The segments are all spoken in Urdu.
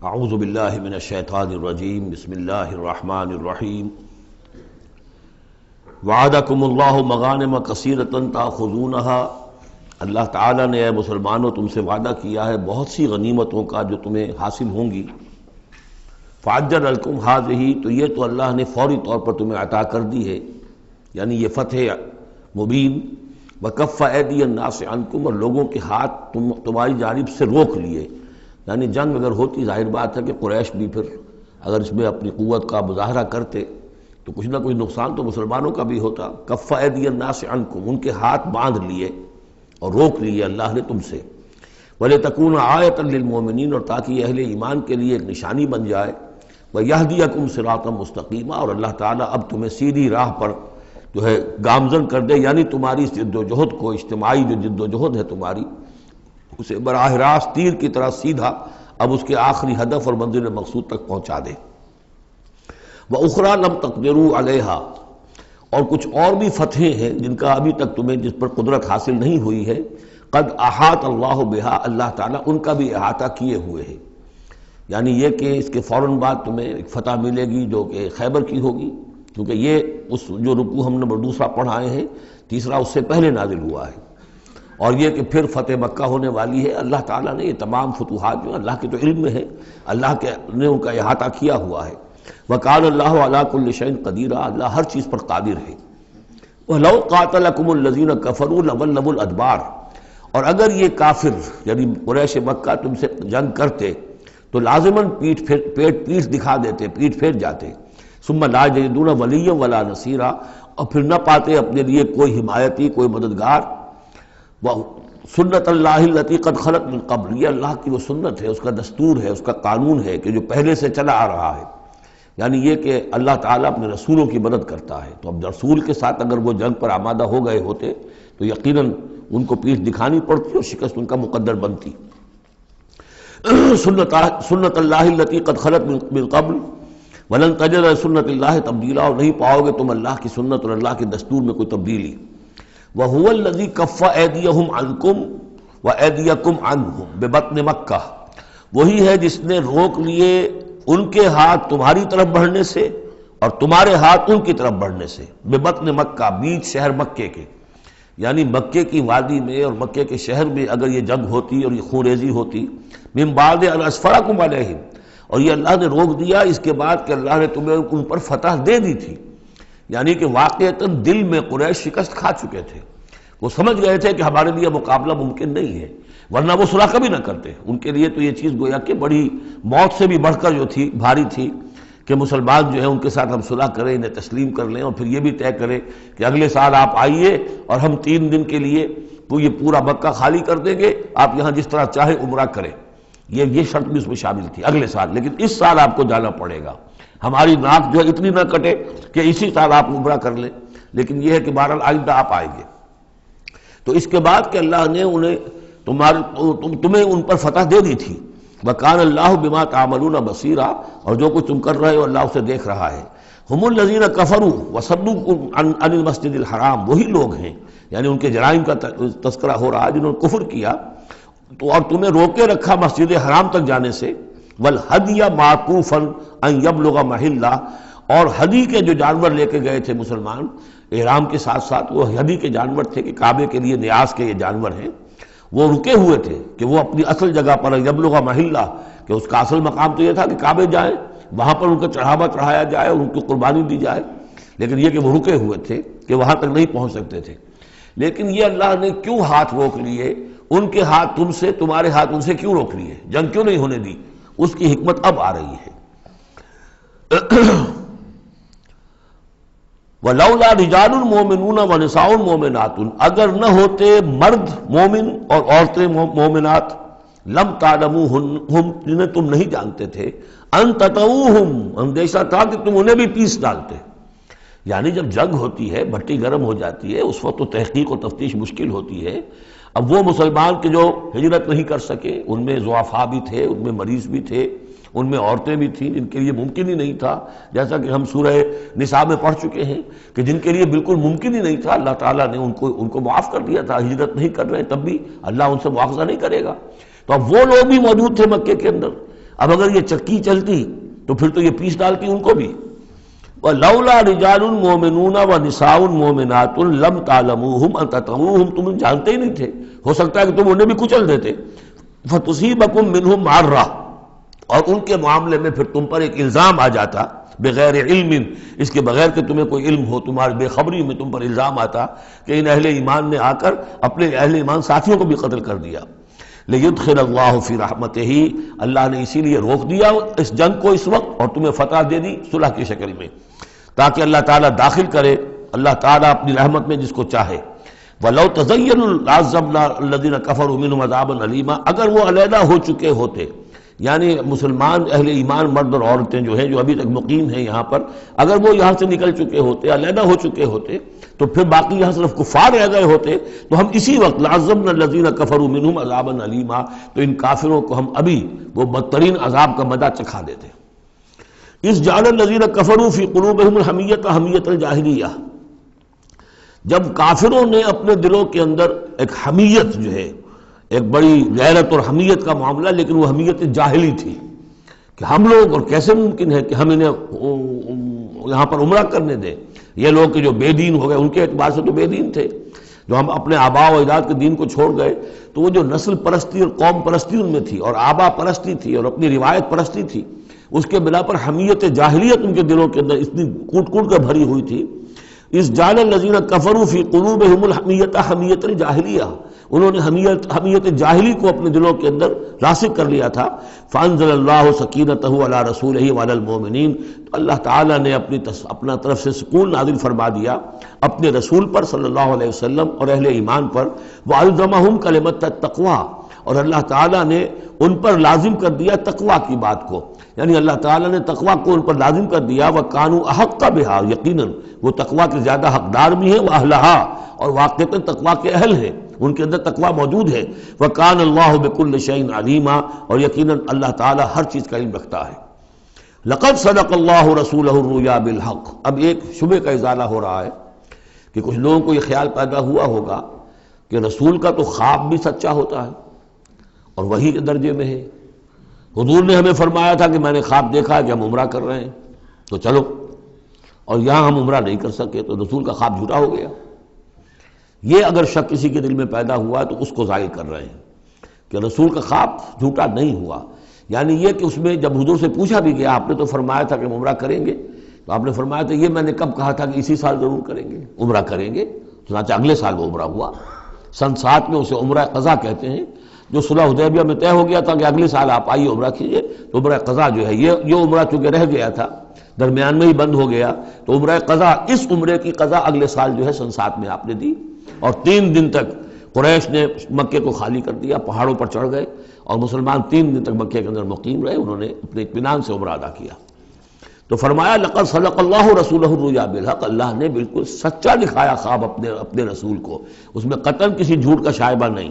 اعوذ باللہ من الشیطان الرجیم بسم اللہ الرحمن الرحیم وعدکم اللہ مغانم کثیرۃ تاخذونها، اللہ تعالیٰ نے اے مسلمانوں تم سے وعدہ کیا ہے بہت سی غنیمتوں کا جو تمہیں حاصل ہوں گی۔ فعجل لکم ہذہ، تو یہ تو اللہ نے فوری طور پر تمہیں عطا کر دی ہے، یعنی یہ فتح مبین۔ وکف ایدی الناس عنکم، اور لوگوں کے ہاتھ تمہاری جانب سے روک لیے، یعنی جنگ اگر ہوتی ظاہر بات ہے کہ قریش بھی پھر اگر اس میں اپنی قوت کا مظاہرہ کرتے تو کچھ نہ کچھ نقصان تو مسلمانوں کا بھی ہوتا۔ کف ایدی الناس عنکم، ان کے ہاتھ باندھ لیے اور روک لیے اللہ نے تم سے۔ وَلِتَكُونَ آیَةً لِّلْمُؤْمِنِينَ، اور تاکہ یہ اہل ایمان کے لیے ایک نشانی بن جائے۔ وَيَهْدِيَكُمْ صِرَاطًا مُسْتَقِيمًا، اور اللہ تعالیٰ اب تمہیں سیدھی راہ پر جو ہے گامزن کر دے، یعنی تمہاری جد و جہد کو، اجتماعی جو جد و جہد ہے تمہاری، اسے براہ راست تیر کی طرح سیدھا اب اس کے آخری ہدف اور منزل مقصود تک پہنچا دے۔ وَأُخْرَى لَمْ تَقْدِرُوا عَلَيْهَا، اور کچھ اور بھی فتحیں ہیں جن کا ابھی تک تمہیں جس پر قدرت حاصل نہیں ہوئی ہے۔ قد احاط اللہ بہا، اللہ تعالیٰ ان کا بھی احاطہ کیے ہوئے ہے، یعنی یہ کہ اس کے فوراً بعد تمہیں ایک فتح ملے گی جو کہ خیبر کی ہوگی، کیونکہ یہ اس جو رکوع ہم نے دوسرا پڑھائے ہیں، تیسرا اس سے پہلے نازل ہوا ہے، اور یہ کہ پھر فتح مکہ ہونے والی ہے۔ اللہ تعالیٰ نے یہ تمام فتوحات جو اللہ کے تو علم میں ہے، اللہ کے نے ان کا احاطہ کیا ہوا ہے۔ وَقَالَ اللَّهُ عَلَىٰ كُلِّ شَيْءٍ قَدِيرٌ، اللہ ہر چیز پر قادر ہے۔ وَلَوْ قَاتَلَكُمُ الَّذِينَ كَفَرُوا لَوَلَّوُا الْأَدْبَارَ، اور اگر یہ کافر یعنی قریش مکہ تم سے جنگ کرتے تو لازماً پیٹ دکھا دیتے، پیٹ پھیر جاتے۔ ثُمَّ لَا يَجِدُونَ وَلِيًّا وَلَا نَصِيرًا، اور پھر نہ پاتے اپنے لیے کوئی حمایتی، کوئی مددگار۔ سنت اللہ التی قد خلت من قبل، یہ اللہ کی وہ سنت ہے، اس کا دستور ہے، اس کا قانون ہے کہ جو پہلے سے چلا آ رہا ہے، یعنی یہ کہ اللہ تعالیٰ اپنے رسولوں کی مدد کرتا ہے۔ تو اب رسول کے ساتھ اگر وہ جنگ پر آمادہ ہو گئے ہوتے تو یقیناً ان کو پیٹھ دکھانی پڑتی اور شکست ان کا مقدر بنتی۔ سنت اللہ التی قد خلت من قبل ولن تجد لسنت اللہ تبدیلا، اور نہیں پاؤ گے تم اللہ کی سنت اور اللہ کے دستور میں کوئی تبدیلی۔ وَهُوَ الَّذِي كَفَّ أَيْدِيَهُمْ عَنْكُمْ وَأَيْدِيَكُمْ عَنْهُمْ بِبَطْنِ مَكَّةَ، وہی ہے جس نے روک لیے ان کے ہاتھ تمہاری طرف بڑھنے سے اور تمہارے ہاتھ ان کی طرف بڑھنے سے۔ بِبَطْنِ مکہ، بیچ شہر مکے کے، یعنی مکے کی وادی میں اور مکے کے شہر میں اگر یہ جنگ ہوتی اور یہ خون ریزی ہوتی، مِن بَعْدِ أَنْ أَسْفَرَكُمْ عَلَيْهِمْ، اور یہ اللہ نے روک دیا اس کے بعد کہ اللہ نے تمہیں ان پر فتح دے دی تھی، یعنی کہ واقعتاً دل میں قریش شکست کھا چکے تھے، وہ سمجھ گئے تھے کہ ہمارے لیے مقابلہ ممکن نہیں ہے، ورنہ وہ صلح کبھی نہ کرتے۔ ان کے لیے تو یہ چیز گویا کہ بڑی موت سے بھی بڑھ کر جو تھی، بھاری تھی، کہ مسلمان جو ہے ان کے ساتھ ہم صلح کریں، انہیں تسلیم کر لیں، اور پھر یہ بھی طے کریں کہ اگلے سال آپ آئیے اور ہم 3 دن کے لیے یہ پورا مکہ خالی کر دیں گے، آپ یہاں جس طرح چاہیں عمرہ کریں۔ یہ شرط بھی اس میں شامل تھی اگلے سال، لیکن اس سال آپ کو جانا پڑے گا، ہماری ناک جو ہے اتنی نہ کٹے کہ اسی سال آپ عمرہ کر لیں، لیکن یہ ہے کہ بہرحال آئندہ آپ آئیں گے۔ تو اس کے بعد کہ اللہ نے تمہیں ان پر فتح دے دی تھی۔ وَكَانَ اللَّهُ بِمَا تَعْمَلُونَ بَصِيرًا، اور جو کچھ تم کر رہے ہو اللہ اسے دیکھ رہا ہے۔ هُمُ الَّذِينَ كَفَرُوا وَصَدُّوكُمْ عَنِ الْمَسْجِدِ الْحَرَامِ، وہی لوگ ہیں، یعنی ان کے جرائم کا تذکرہ ہو رہا ہے جنہوں نے کفر کیا تو اور تمہیں روکے رکھا مسجد حرام تک جانے سے۔ وَالْهَدْيَ مَعْكُوفًا أَن يَبْلُغَ مَحِلَّهُ، اور ہدی کے جو جانور لے کے گئے تھے مسلمان احرام کے ساتھ ساتھ، وہ ہدی کے جانور تھے کہ کعبے کے لیے نیاز کے یہ جانور ہیں، وہ رکے ہوئے تھے کہ وہ اپنی اصل جگہ پر یبلغ محلہ، کہ اس کا اصل مقام تو یہ تھا کہ کعبے جائیں، وہاں پر ان کا چڑھاوا چڑھایا جائے اور ان کی قربانی دی جائے، لیکن یہ کہ وہ رکے ہوئے تھے کہ وہاں تک نہیں پہنچ سکتے تھے۔ لیکن یہ اللہ نے کیوں ہاتھ روک لیے، ان کے ہاتھ تم سے، تمہارے ہاتھ ان سے کیوں روک لیے، جنگ کیوں نہیں ہونے دی، اس کی حکمت اب آ رہی ہے۔ وَلَوْلَا رِجَالٌ مُؤْمِنُونَ وَنِسَاءٌ مُؤْمِنَاتٌ، اگر نہ ہوتے مرد مومن اور عورتیں مومنات، لم تعلموہم، جنہیں تم نہیں جانتے تھے، ان تطؤوہم، اندیشہ تھا کہ تم انہیں بھی پیس ڈالتے، یعنی جب جنگ ہوتی ہے، بھٹی گرم ہو جاتی ہے، اس وقت تو تحقیق و تفتیش مشکل ہوتی ہے۔ اب وہ مسلمان کے جو ہجرت نہیں کر سکے، ان میں ضعفاء بھی تھے، ان میں مریض بھی تھے، ان میں عورتیں بھی تھیں جن کے لیے ممکن ہی نہیں تھا، جیسا کہ ہم سورہ نساء میں پڑھ چکے ہیں کہ جن کے لیے بالکل ممکن ہی نہیں تھا، اللہ تعالیٰ نے ان کو معاف کر دیا تھا، ہجرت نہیں کر رہے تب بھی اللہ ان سے مواخذہ نہیں کرے گا۔ تو اب وہ لوگ بھی موجود تھے مکے کے اندر، اب اگر یہ چکی چلتی تو پھر تو یہ پیس ڈالتی ان کو بھی. وَلَوْلَا رِجَالٌ مُؤْمِنُونَ وَنِسَاءٌ مُؤْمِنَاتٌ لَمْ تَعْلَمُوهُمْ أَن تَطَئُوهُمْ، تم جانتے ہی نہیں تھے، ہو سکتا ہے کہ تم انہیں بھی کچل دیتے. فَتُصِيبَكُم مِّنْهُمْ مَعَرَّةٌ، اور ان کے معاملے میں پھر تم پر ایک الزام آ جاتا بغیر علم، اس کے بغیر کہ تمہیں کوئی علم ہو، تمہاری بے خبری میں تم پر الزام آتا کہ ان اہل ایمان نے آ کر اپنے اہل ایمان ساتھیوں کو بھی قتل کر دیا. لِيُدْخِلَ اللَّهُ فِي رَحْمَتِهِ، اللہ نے اسی لیے روک دیا اس جنگ کو اس وقت اور تمہیں فتح دے دی صلح کی شکل میں، تاکہ اللہ تعالیٰ داخل کرے اللہ تعالیٰ اپنی رحمت میں جس کو چاہے. وَلَوْ تَزَيَّنُوا لَعَذَّبْنَا الَّذِينَ كَفَرُوا مِنْهُمْ عَذَابًا أَلِيمًا، اگر وہ علیحدہ ہو چکے ہوتے، یعنی مسلمان اہل ایمان مرد اور عورتیں جو ہیں جو ابھی تک مقیم ہیں یہاں پر، اگر وہ یہاں سے نکل چکے ہوتے، علیحدہ ہو چکے ہوتے، تو پھر باقی یہاں صرف کفار رہ گئے ہوتے، تو ہم اسی وقت لَعَذَّبْنَا الَّذِينَ كَفَرُوا مِنْهُمْ عَذَابًا أَلِيمًا، تو ان کافروں کو ہم ابھی وہ بدترین عذاب کا مزہ چکھا دیتے. اس جعل الذین کفروا فی قلوبہم الحمیۃ حمیۃ الجاہلیہ، جب کافروں نے اپنے دلوں کے اندر ایک حمیت جو ہے، ایک بڑی غیرت اور حمیت کا معاملہ، لیکن وہ حمیت جاہلی تھی کہ ہم لوگ، اور کیسے ممکن ہے کہ ہم انہیں یہاں پر عمرہ کرنے دیں. یہ لوگ کہ جو بے دین ہو گئے، ان کے اعتبار سے تو بے دین تھے، جو ہم اپنے آبا و اجداد کے دین کو چھوڑ گئے، تو وہ جو نسل پرستی اور قوم پرستی ان میں تھی، اور آبا پرستی تھی، اور اپنی روایت پرستی تھی، اس کے بنا پر حمیت جاہلیت ان کے دلوں کے اندر اتنی کوٹ کوٹ کر بھری ہوئی تھی. اس جعل الذین کفروا فی قلوبہم الحمیۃ حمیۃ الجاہلیہ، انہوں نے حمیت جاہلی کو اپنے دلوں کے اندر راسخ کر لیا تھا. فانزل اللہ سکینتہ علی رسولہ وعلی المؤمنین، تو اللہ تعالیٰ نے اپنا طرف سے سکون نازل فرما دیا اپنے رسول پر صلی اللہ علیہ وسلم اور اہل ایمان پر. وَأَلْزَمَهُمْ كَلِمَةَ التَّقْوَىٰ، اور اللہ تعالیٰ نے ان پر لازم کر دیا تقویٰ کی بات کو، یعنی اللہ تعالیٰ نے تقویٰ کو ان پر لازم کر دیا. وَكَانُوا أَحَقَّ بِهَا، یقیناً وہ تقویٰ کے زیادہ حقدار بھی ہیں، وَأَهْلَهَا، اور واقعتاً تقویٰ کے اہل ہیں، ان کے اندر تقویٰ موجود ہے. وَكَانَ اللَّهُ بِكُلِّ شَيْءٍ عَلِيمًا، اور یقیناً اللہ تعالیٰ ہر چیز کا علم رکھتا ہے. لَقَدْ صَدَقَ اللَّهُ رَسُولَهُ الرُّؤْيَا بِالْحَقِّ، اب ایک شبہ کا ازالہ ہو رہا ہے کہ کچھ لوگوں کو یہ خیال پیدا ہوا ہوگا کہ رسول کا تو خواب بھی سچا ہوتا ہے اور وحی کے درجے میں ہے. حضور نے ہمیں فرمایا تھا کہ میں نے خواب دیکھا کہ ہم عمرہ کر رہے ہیں تو چلو، اور یہاں ہم عمرہ نہیں کر سکے تو رسول کا خواب جھوٹا ہو گیا. یہ اگر شک کسی کے دل میں پیدا ہوا تو اس کو ظاہر کر رہے ہیں کہ رسول کا خواب جھوٹا نہیں ہوا. یعنی یہ کہ اس میں جب حضور سے پوچھا بھی گیا، آپ نے تو فرمایا تھا کہ ہم عمرہ کریں گے، تو آپ نے فرمایا تھا یہ میں نے کب کہا تھا کہ اسی سال ضرور کریں گے، عمرہ کریں گے. چنانچہ اگلے سال وہ عمرہ ہوا. سن 7 میں اسے عمرہ قضا کہتے ہیں، جو صلح حدیبیہ میں طے ہو گیا تھا کہ اگلے سال آپ آئیے عمرہ کیجئے، تو عمرہ قضا جو ہے یہ عمرہ چونکہ رہ گیا تھا درمیان میں ہی بند ہو گیا، تو عمرہ قضا، اس عمرے کی قضا اگلے سال جو ہے سن 7 میں آپ نے دی. اور 3 دن تک قریش نے مکے کو خالی کر دیا، پہاڑوں پر چڑھ گئے، اور مسلمان 3 دن تک مکے کے اندر مقیم رہے، انہوں نے اپنے اطمینان سے عمرہ ادا کیا. تو فرمایا لقد صدق اللہ رسولہ الرؤیا بالحق، اللہ نے بالکل سچا دکھایا خواب اپنے رسول کو، اس میں قطعاً کسی جھوٹ کا شائبہ نہیں.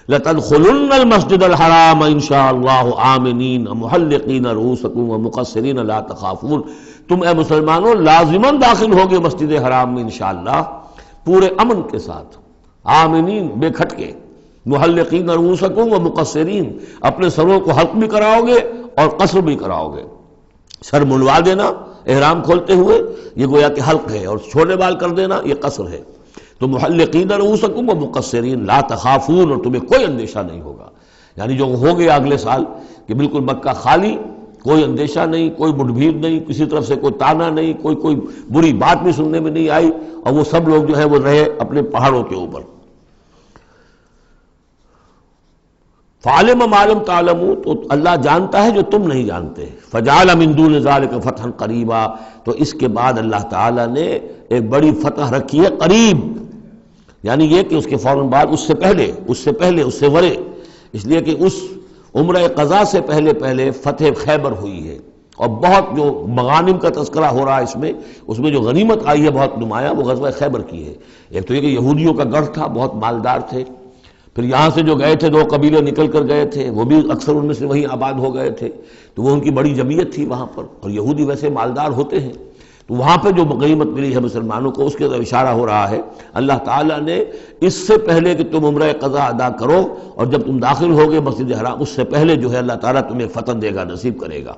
لَتَدْخُلُنَّ الْمَسْجِدَ الْحَرَامَ إِنْ شَاءَ اللَّهُ آمِنِينَ مُحَلِّقِينَ رُؤُوسَكُمْ وَمُقَصِّرِينَ لَا تَخَافُونَ، تم اے مسلمانوں لازماً داخل ہوگے مسجد حرام میں انشاءاللہ پورے امن کے ساتھ، آمنین بے کھٹکے، محلقین رؤوسکم ومقصرین، اپنے سروں کو حلق بھی کراؤ گے اور قصر بھی کراؤ گے. سر منڈوا دینا احرام کھولتے ہوئے یہ گویا کہ حلق ہے، اور چھوٹے بال کر دینا یہ قصر ہے. تو محلقین رؤوسکم ومقصرین لا تخافون، اور تمہیں کوئی اندیشہ نہیں ہوگا. یعنی جو ہو گیا اگلے سال کہ بالکل مکہ خالی، کوئی اندیشہ نہیں، کوئی مڈ بھیڑ نہیں، کسی طرف سے کوئی تانا نہیں، کوئی بری بات بھی سننے میں نہیں آئی، اور وہ سب لوگ جو ہیں وہ رہے اپنے پہاڑوں کے اوپر. فعلم ما لم تعلموا، تو اللہ جانتا ہے جو تم نہیں جانتے. فجعل من دون ذلك فتحا قریبا، تو اس کے بعد اللہ تعالیٰ نے ایک بڑی فتح رکھی ہے قریب، یعنی یہ کہ اس کے فوراً بعد اس سے ورے، اس لیے کہ اس عمرہ قضا سے پہلے فتح خیبر ہوئی ہے، اور بہت جو مغانم کا تذکرہ ہو رہا ہے اس میں جو غنیمت آئی ہے بہت نمایاں، وہ غزوہ خیبر کی ہے. ایک تو یہ کہ یہودیوں کا گڑھ تھا، بہت مالدار تھے، پھر یہاں سے جو گئے تھے 2 قبیلے نکل کر گئے تھے، وہ بھی اکثر ان میں سے وہیں آباد ہو گئے تھے، تو وہ ان کی بڑی جمعیت تھی وہاں پر، اور یہودی ویسے مالدار ہوتے ہیں. تو وہاں پہ جو غنیمت ملی ہے مسلمانوں کو اس کے طرف اشارہ ہو رہا ہے۔ اللہ تعالیٰ نے اس سے پہلے کہ تم عمرہ قضا ادا کرو اور جب تم داخل ہوگے مسجد حرام، اس سے پہلے جو ہے اللہ تعالیٰ تمہیں فتح دے گا، نصیب کرے گا۔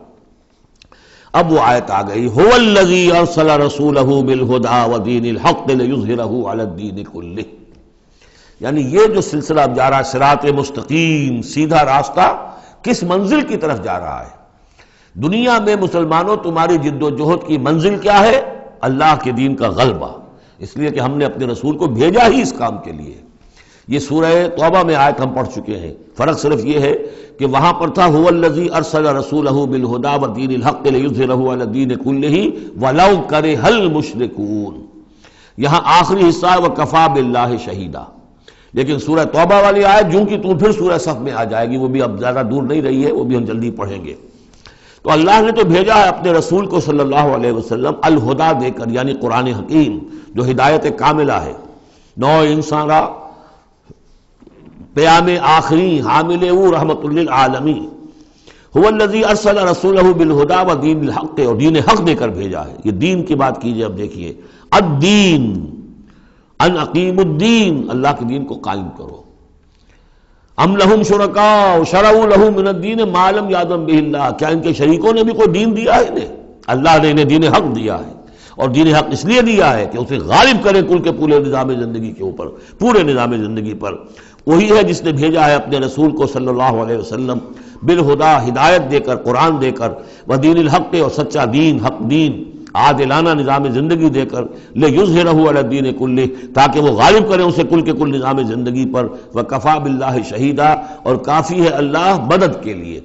اب وہ آیت آ گئی، هو الذی ارسل رسولہ بالہدی ودین الحق لیظہرہ علی الدین کلہ، یعنی یہ جو سلسلہ اب جا رہا ہے، صراط مستقیم، سیدھا راستہ کس منزل کی طرف جا رہا ہے؟ دنیا میں مسلمانوں تمہاری جد و جہد کی منزل کیا ہے؟ اللہ کے دین کا غلبہ، اس لیے کہ ہم نے اپنے رسول کو بھیجا ہی اس کام کے لیے۔ یہ سورہ توبہ میں آیت ہم پڑھ چکے ہیں، فرق صرف یہ ہے کہ وہاں پر تھا هو الذی ارسل رسولہ بالہدی ودین الحق لیظہرہ علی الدین کلہ ولو کرہ المشرکون، یہاں آخری حصہ ہے وکفی باللہ شہیدا۔ لیکن سورہ توبہ والی آیت جوں کی توں پھر سورہ صف میں آ جائے گی، وہ بھی اب زیادہ دور نہیں رہی ہے، وہ بھی ہم جلدی پڑھیں گے۔ تو اللہ نے تو بھیجا ہے اپنے رسول کو صلی اللہ علیہ وسلم الہدا دے کر، یعنی قرآن حکیم جو ہدایت کاملہ ہے، نو انسان را پیام آخری حامل او رحمت للعالمین، هو الذی ارسل رسولہ بالہدی ودین الحق، اور دین حق دے کر بھیجا ہے۔ یہ دین کی بات کیجئے، اب دیکھیے الدین، ان اقیم الدین، اللہ کے دین کو قائم کرو۔ ام لہم شرکاء شرعوا لہم من الدین ما لم یأذن بہ اللہ، کیا ان کے شریکوں نے بھی کوئی دین دیا ہے انہیں؟ اللہ نے انہیں دین حق دیا ہے، اور دین حق اس لیے دیا ہے کہ اسے غالب کرے کل کے پورے نظام زندگی کے اوپر، پورے نظام زندگی پر۔ وہی ہے جس نے بھیجا ہے اپنے رسول کو صلی اللہ علیہ وسلم بالہدا، ہدایت دے کر، قرآن دے کر، ودین الحق، اور سچا دین، حق دین، عادلانہ نظام زندگی دے کر، لیظہرہ علی الدین کلہ، تاکہ وہ غالب کریں اسے کل کے کل نظام زندگی پر، وکفی باللہ شہیدا، اور کافی ہے اللہ مدد کے لیے۔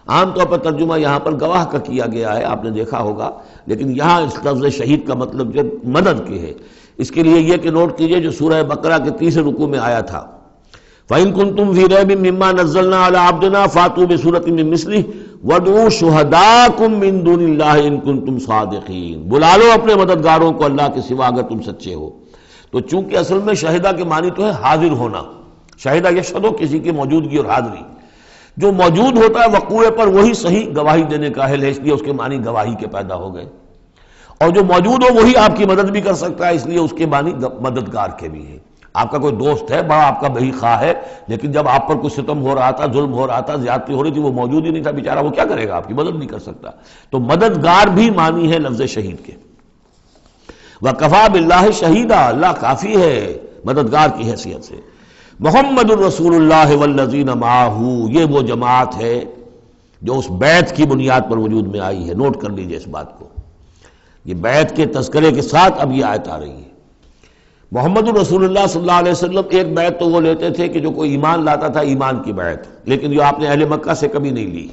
عام طور پر ترجمہ یہاں پر گواہ کا کیا گیا ہے، آپ نے دیکھا ہوگا، لیکن یہاں اس لفظ شہید کا مطلب جو مدد کے ہے۔ اس کے لیے یہ کہ نوٹ کیجئے جو سورہ بقرہ کے تیسرے رکوع میں آیا تھا، فَإِن كُنتُمْ فِي رَيْبٍ مِّمَّا نَزَّلْنَا عَلَىٰ عَبْدِنَا فَأْتُوا بِسُورَةٍ مِّن مِّثْلِهِ وَادْعُوا شُهَدَاءَكُم مِّن دُونِ اللَّهِ إِن كُنتُمْ صَادِقِينَ، بلا لو اپنے مددگاروں کو اللہ کے سوا اگر تم سچے ہو۔ تو چونکہ اصل میں شہیدہ کے معنی تو ہے حاضر ہونا، شہیدہ یشہدو، کسی کی موجودگی اور حاضری، جو موجود ہوتا ہے وقوع پر وہی صحیح گواہی دینے کا اہل ہے، اس لیے اس کے معنی گواہی کے پیدا ہو گئے، اور جو موجود ہو وہی آپ کی مدد بھی کر سکتا ہے، اس لیے اس کے معنی مددگار کے بھی ہیں۔ آپ کا کوئی دوست ہے، بڑا آپ کا بہی خواہ ہے، لیکن جب آپ پر کوئی ستم ہو رہا تھا، ظلم ہو رہا تھا، زیادتی ہو رہی تھی، وہ موجود ہی نہیں تھا بیچارہ، وہ کیا کرے گا؟ آپ کی مدد نہیں کر سکتا۔ تو مددگار بھی معنی ہے لفظ شہید کے۔ وَكَفَى بِاللَّهِ شَهِيدًا، اللہ کافی ہے مددگار کی حیثیت سے۔ محمد الرسول اللہ والذین معہ، یہ وہ جماعت ہے جو اس بیعت کی بنیاد پر وجود میں آئی ہے۔ نوٹ کر لیجئے اس بات کو، یہ بیعت کے تذکرے کے ساتھ اب یہ آیت آ رہی ہے۔ محمد الرسول اللہ صلی اللہ علیہ وسلم ایک بیعت تو وہ لیتے تھے کہ جو کوئی ایمان لاتا تھا، ایمان کی بیعت، لیکن جو آپ نے اہل مکہ سے کبھی نہیں لی،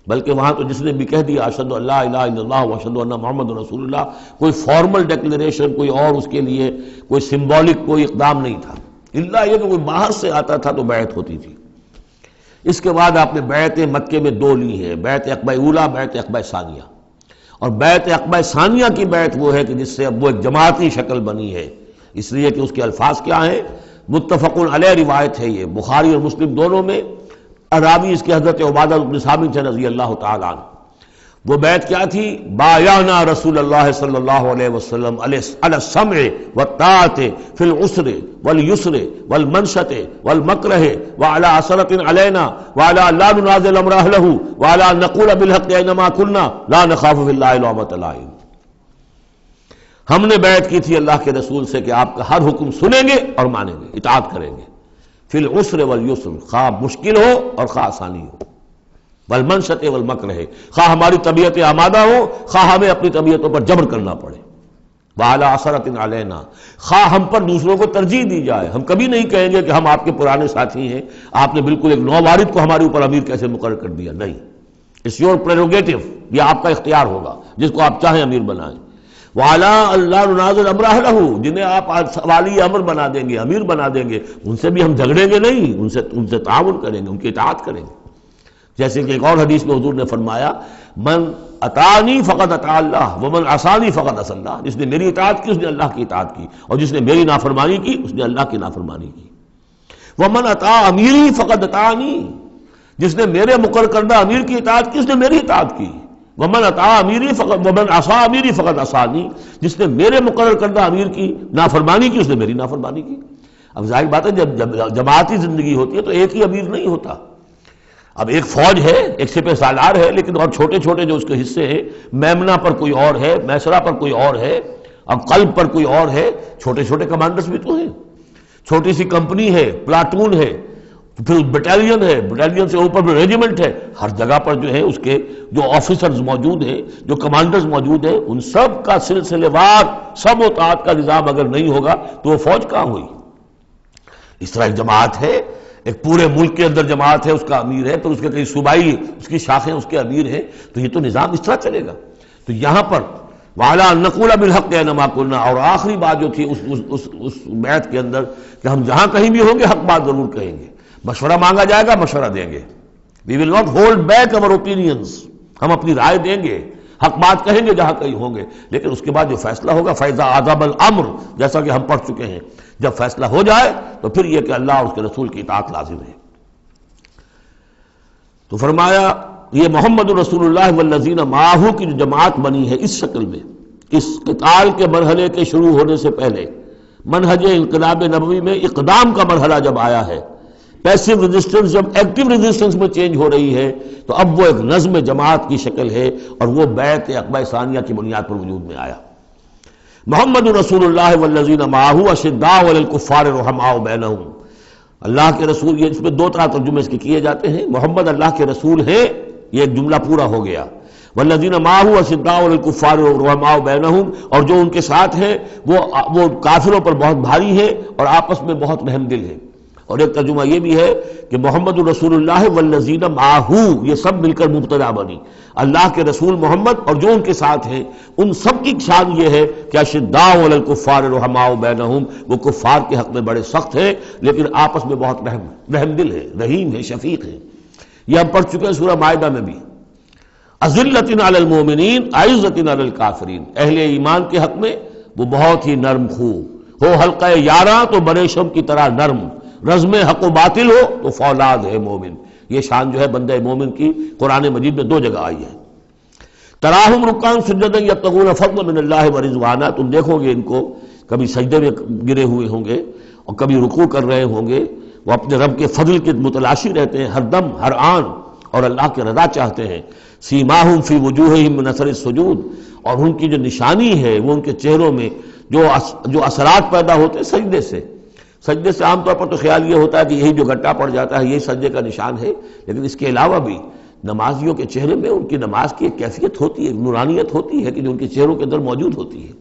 بلکہ وہاں تو جس نے بھی کہہ دیا اشہد ان لا الہ الا اللہ واشہد ان محمد رسول اللہ، کوئی فارمل ڈیکلریشن، کوئی اور اس کے لیے کوئی سمبولک کوئی اقدام نہیں تھا، الا یہ کہ کوئی باہر سے آتا تھا تو بیعت ہوتی تھی۔ اس کے بعد آپ نے بیعت مکے میں دو لی ہیں، بیعت عقبہ اولیٰ، بیعت عقبہ ثانیہ۔ اور بیعت عقبہ ثانیہ کی بیعت وہ ہے کہ جس سے اب وہ ایک جماعتی شکل بنی ہے، اس لیے کہ اس کے الفاظ کیا ہیں، متفق علیہ روایت ہے، یہ بخاری اور مسلم دونوں میں، راوی اس کے حضرت عبادہ بن صامت رضی اللہ تعالیٰ عنہ۔ وہ بیعت کیا تھی؟ بایعنا رسول اللہ صلی اللہ علیہ وسلم علی السمع والطاعۃ فی العسر والیسر والمنشط والمکرہ وعلی عثرۃ علینا وعلی لا ننازع الامر اہلہ وعلی ان نقول بالحق اینما کنا لا نخاف فی اللہ لومۃ لائم۔ ہم نے بیعت کی تھی اللہ کے رسول سے کہ آپ کا ہر حکم سنیں گے اور مانیں گے، اطاعت کریں گے، فی العسر والیسر، خواہ مشکل ہو اور خواہ آسانی ہو، والمنشط والمکرہ، خواہ ہماری طبیعت آمادہ ہو، خواہ ہمیں اپنی طبیعتوں پر جبر کرنا پڑے، وعلی عثرۃ علینا، خواہ ہم پر دوسروں کو ترجیح دی جائے، ہم کبھی نہیں کہیں گے کہ ہم آپ کے پرانے ساتھی ہیں، آپ نے بالکل ایک نووارد کو ہمارے اوپر امیر کیسے مقرر کر دیا، نہیں، اٹس یور پریروگیٹو، یہ آپ کا اختیار ہوگا، جس کو آپ چاہیں امیر بنائیں۔ وعلیٰ اللہ ننازع الامر اہلہ، جنہیں آپ والی امر بنا دیں گے، امیر بنا دیں گے، ان سے بھی ہم جھگڑیں گے نہیں، ان سے تعاون کریں گے، ان کی اطاعت کریں گے۔ جیسے کہ ایک اور حدیث میں حضور نے فرمایا، من اطاعنی فقد اطاع اللہ ومن عصانی فقد عصی اللہ، جس نے میری اطاعت کی اس نے اللہ کی اطاعت کی، اور جس نے میری نافرمانی کی اس نے اللہ کی نافرمانی کی۔ ومن اطاع امیری فقد اطاعنی، جس نے میرے مقرر کردہ امیر کی اطاعت کی اس نے میری اطاعت کی۔ ومن اطاع امیری فقط ومن عصا امیری فقط عصانی، جس نے میرے مقرر کردہ امیر کی نافرمانی کی اس نے میری نافرمانی کی۔ اب ظاہر بات ہے جب جماعتی زندگی ہوتی ہے تو ایک ہی امیر نہیں ہوتا، اب ایک فوج ہے، ایک سپہ سالار ہے، لیکن اور چھوٹے چھوٹے جو اس کے حصے ہیں، میمنہ پر کوئی اور ہے، میسرہ پر کوئی اور ہے، اب قلب پر کوئی اور ہے، چھوٹے چھوٹے کمانڈرز بھی تو ہیں، چھوٹی سی کمپنی ہے، پلاٹون ہے، پھر بٹالین ہے، بٹالین سے اوپر بھی ریجیمنٹ ہے، ہر جگہ پر جو ہے اس کے جو آفیسرز موجود ہیں، جو کمانڈرز موجود ہیں، ان سب کا سلسلے وار سب اطاعت کا نظام اگر نہیں ہوگا تو وہ فوج کہاں ہوئی؟ اس طرح ایک جماعت ہے، ایک پورے ملک کے اندر جماعت ہے، اس کا امیر ہے، پھر اس کے کئی صوبائی اس کی شاخیں اس کے امیر ہیں، تو یہ تو نظام اس طرح چلے گا۔ تو یہاں پر وَعَلَىٰ أَن نَّقُولَ بِالْحَقِّ أَيْنَمَا كُنَّا، اور آخری بات جو تھی اس بیعت کے اندر کہ ہم جہاں کہیں بھی ہوں گے حق بات ضرور کہیں گے، مشورہ مانگا جائے گا مشورہ دیں گے، we will not hold back our opinions، ہم اپنی رائے دیں گے، حق بات کہیں گے جہاں کہیں ہوں گے، لیکن اس کے بعد جو فیصلہ ہوگا فَإِذَا عَزَمَ الْأَمْرُ، جیسا کہ ہم پڑھ چکے ہیں، جب فیصلہ ہو جائے تو پھر یہ کہ اللہ اور اس کے رسول کی اطاعت لازم ہے۔ تو فرمایا یہ محمد رسول اللہ والذین معہ کی جو جماعت بنی ہے اس شکل میں، اس قتال کے مرحلے کے شروع ہونے سے پہلے، منہج انقلاب نبوی میں اقدام کا مرحلہ جب آیا ہے، پیسو ریزسٹنس جب ایکٹیو ریزسٹنس میں چینج ہو رہی ہے، تو اب وہ ایک نظم جماعت کی شکل ہے، اور وہ بیعت عقبہ ثانیہ کی بنیاد پر وجود میں آیا۔ محمد رسول اللہ والذین معہ اشداء علی الکفار رحماء بینہم، اللہ کے رسول، یہ اس میں دو طرح ترجمے اس کے کیے جاتے ہیں، محمد اللہ کے رسول ہیں، یہ ایک جملہ پورا ہو گیا، والذین معہ اشداء علی الکفار رحماء بینہم، اور جو ان کے ساتھ ہیں وہ کافروں پر بہت بھاری ہیں اور آپس میں بہت رحم دل ہیں۔ اور ایک ترجمہ یہ بھی ہے کہ محمد رسول اللہ والذین معہ، یہ سب مل کر مبتدا بنی، اللہ کے رسول محمد اور جو ان کے ساتھ ہیں، ان سب کی شان یہ ہے کہ اشداء علی الکفار رحماء بینہم، وہ کفار کے حق میں بڑے سخت ہیں لیکن آپس میں بہت رحم دل ہیں، رحیم ہیں، شفیق ہیں۔ یہ ہم پڑھ چکے ہیں سورہ مائدہ میں بھی، اذلۃ علی المؤمنین اعزۃ علی الکافرین، اہل ایمان کے حق میں وہ بہت ہی نرم خو ہو، حلقہ یاراں تو بریشم کی طرح نرم، رزم حق و باطل ہو تو فولاد ہے مومن۔ یہ شان جو ہے بندہ مومن کی قرآن مجید میں دو جگہ آئی ہے۔ تراہم رکعاً سجدا یبتغون فضلا من اللہ ورضوانا، تم دیکھو گے ان کو کبھی سجدے میں گرے ہوئے ہوں گے اور کبھی رکوع کر رہے ہوں گے، وہ اپنے رب کے فضل کے متلاشی رہتے ہیں ہر دم ہر آن، اور اللہ کی رضا چاہتے ہیں۔ سیماہم فی وجوہہم من اثر السجود، اور ان کی جو نشانی ہے وہ ان کے چہروں میں جو اثرات پیدا ہوتے ہیں سجدے سے عام طور پر تو خیال یہ ہوتا ہے کہ یہی جو گھٹا پڑ جاتا ہے یہی سجدے کا نشان ہے، لیکن اس کے علاوہ بھی نمازیوں کے چہرے میں ان کی نماز کی ایک کیفیت ہوتی ہے، نورانیت ہوتی ہے کہ جو ان کے چہروں کے اندر موجود ہوتی ہے۔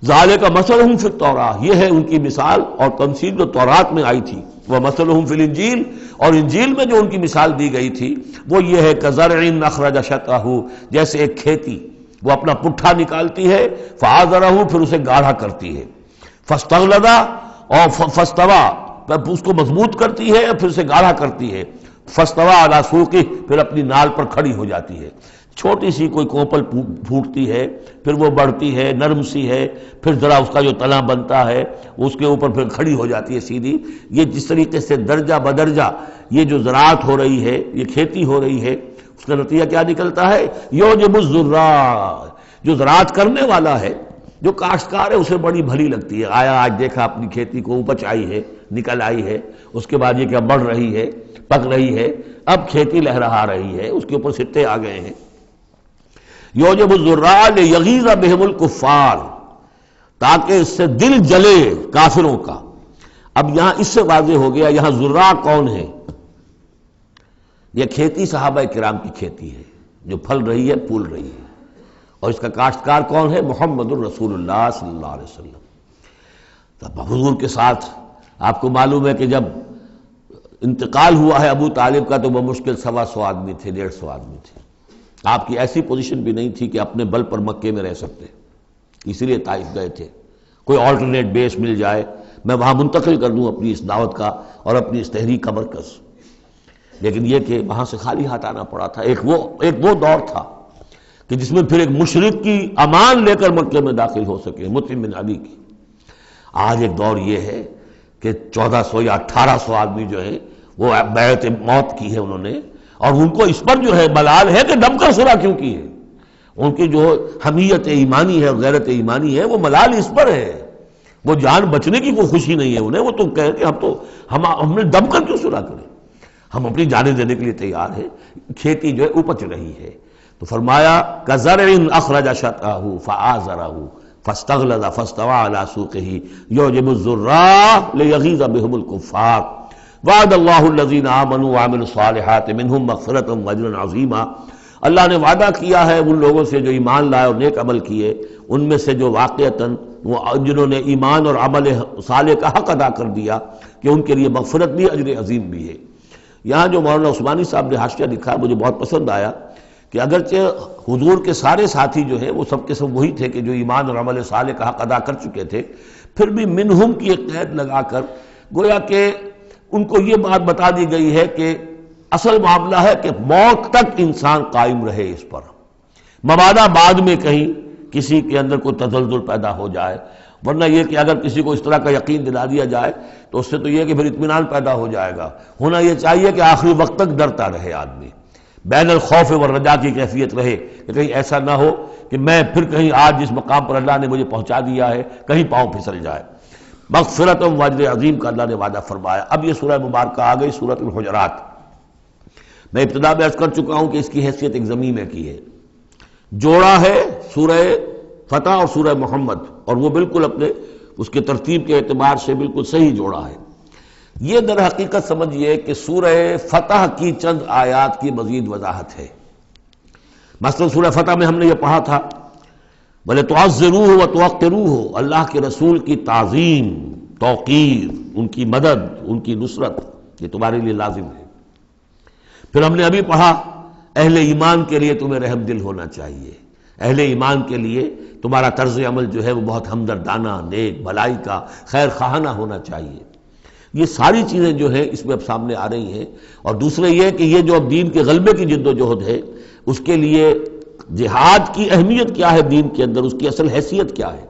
ذالک مثلہم فی التوراۃ، یہ ہے ان کی مثال اور تمثیل جو تورات میں آئی تھی، ومثلہم فی الانجیل، اور انجیل میں جو ان کی مثال دی گئی تھی وہ یہ ہے کزرع اخرج شطأہ، جیسے ایک کھیتی وہ اپنا پٹھا نکالتی ہے، فآزرہ، پھر اسے گاڑھا کرتی ہے، فاستغلظ، اور فاستوى، اس کو مضبوط کرتی ہے اور پھر اسے گاڑھا کرتی ہے، فاستوى علی سوقہ، پھر اپنی نال پر کھڑی ہو جاتی ہے۔ چھوٹی سی کوئی کوپل پھوٹتی ہے، پھر وہ بڑھتی ہے، نرم سی ہے، پھر ذرا اس کا جو تنا بنتا ہے اس کے اوپر پھر کھڑی ہو جاتی ہے سیدھی۔ یہ جس طریقے سے درجہ بدرجہ یہ جو زراعت ہو رہی ہے، یہ کھیتی ہو رہی ہے، اس کا نتیجہ کیا نکلتا ہے؟ یعجب الزراع، جو زراعت کرنے والا ہے، جو کاشتکار ہے اسے بڑی بھلی لگتی ہے، آیا آج دیکھا اپنی کھیتی کو اپج آئی ہے، نکل آئی ہے، اس کے بعد یہ کیا بڑھ رہی ہے، پک رہی ہے، اب کھیتی لہرا رہی ہے، اس کے اوپر سٹے آ گئے ہیں۔ یعجب الزراع لیغیظ بہم الکفار، تاکہ اس سے دل جلے کافروں کا۔ اب یہاں اس سے واضح ہو گیا یہاں زراع کون ہے؟ یہ کھیتی صحابہ کرام کی کھیتی ہے جو پھل رہی ہے، پھول رہی ہے، اور اس کا کاشتکار کون ہے؟ محمد الرسول اللہ صلی اللہ علیہ وسلم۔ تب حضور کے ساتھ آپ کو معلوم ہے کہ جب انتقال ہوا ہے ابو طالب کا تو وہ مشکل 125 آدمی تھے، 150 آدمی تھے، آپ کی ایسی پوزیشن بھی نہیں تھی کہ اپنے بل پر مکے میں رہ سکتے، اسی لیے طائف گئے تھے، کوئی آلٹرنیٹ بیس مل جائے میں وہاں منتقل کر دوں اپنی اس دعوت کا اور اپنی اس تحریک کا مرکز، لیکن یہ کہ وہاں سے خالی ہاتھ آنا پڑا تھا۔ ایک وہ دور تھا کہ جس میں پھر ایک مشرک کی امان لے کر مکے میں داخل ہو سکے، مطعم بن عدی کی۔ آج ایک دور یہ ہے کہ 1400 یا 1800 آدمی جو ہیں وہ بیعت موت کی ہے انہوں نے، اور ان کو اس پر جو ہے ملال ہے کہ دم کر صلح کیوں کی ہے۔ ان کی جو حمیت ایمانی ہے اور غیرت ایمانی ہے وہ ملال اس پر ہے، وہ جان بچنے کی کوئی خوشی نہیں ہے انہیں، وہ تو کہہ کہ ہم نے دم کر کیوں سنا کریں، ہم اپنی جانیں دینے کے لیے تیار ہیں۔ کھیتی جو ہے اپج رہی ہے، تو فرمایا کزرع اخرج شطأہ فآزرہ فاستغلظ فاستوى على سوقه يعجب الزراع ليغيظ بهم الكفار وعد الله الذين آمنوا وعملوا الصالحات منهم مغفرة واجرا عظیما۔ اللہ نے وعدہ کیا ہے ان لوگوں سے جو ایمان لائے اور نیک عمل کیے، ان میں سے جو واقعتاً جنہوں نے ایمان اور عمل صالح کا حق ادا کر دیا کہ ان کے لیے مغفرت بھی اجر عظیم بھی ہے۔ یہاں جو مولانا عثمانی صاحب نے حاشیہ لکھا مجھے بہت پسند آیا کہ اگرچہ حضور کے سارے ساتھی جو ہیں وہ سب کے سب وہی تھے کہ جو ایمان اور عمل صالح کا حق ادا کر چکے تھے، پھر بھی منہم کی ایک قید لگا کر گویا کہ ان کو یہ بات بتا دی گئی ہے کہ اصل معاملہ ہے کہ موت تک انسان قائم رہے اس پر، مبادا بعد میں کہیں کسی کے اندر کوئی تزلزل پیدا ہو جائے، ورنہ یہ کہ اگر کسی کو اس طرح کا یقین دلا دیا جائے تو اس سے تو یہ کہ پھر اطمینان پیدا ہو جائے گا۔ ہونا یہ چاہیے کہ آخری وقت تک ڈرتا رہے آدمی، بین الخوف والرجاء کی کیفیت رہے کہ کہیں ایسا نہ ہو کہ میں پھر کہیں آج جس مقام پر اللہ نے مجھے پہنچا دیا ہے کہیں پاؤں پھسل جائے۔ مغفرت و اجر عظیم کا اللہ نے وعدہ فرمایا۔ اب یہ سورہ مبارکہ آ گئی سورۃ الحجرات۔ میں ابتدا میں عرض کر چکا ہوں کہ اس کی حیثیت ایک ضمیمے کی ہے، جوڑا ہے سورہ فتح اور سورہ محمد، اور وہ بالکل اپنے اس کے ترتیب کے اعتبار سے بالکل صحیح جوڑا ہے۔ یہ در حقیقت سمجھیے کہ سورہ فتح کی چند آیات کی مزید وضاحت ہے۔ مثلا سورہ فتح میں ہم نے یہ پڑھا تھا وَلَتُعَزِّرُوهُ وَتُوَقِّرُوهُ، اللہ کے رسول کی تعظیم، توقیر، ان کی مدد، ان کی نصرت، یہ تمہارے لیے لازم ہے۔ پھر ہم نے ابھی پڑھا اہل ایمان کے لیے تمہیں رحم دل ہونا چاہیے، اہل ایمان کے لیے تمہارا طرز عمل جو ہے وہ بہت ہمدردانہ، نیک، بھلائی کا، خیر خواہانہ ہونا چاہیے۔ یہ ساری چیزیں جو ہیں اس میں اب سامنے آ رہی ہیں۔ اور دوسرے یہ کہ یہ جو اب دین کے غلبے کی جد و جہد ہے اس کے لیے جہاد کی اہمیت کیا ہے دین کے اندر، اس کی اصل حیثیت کیا ہے،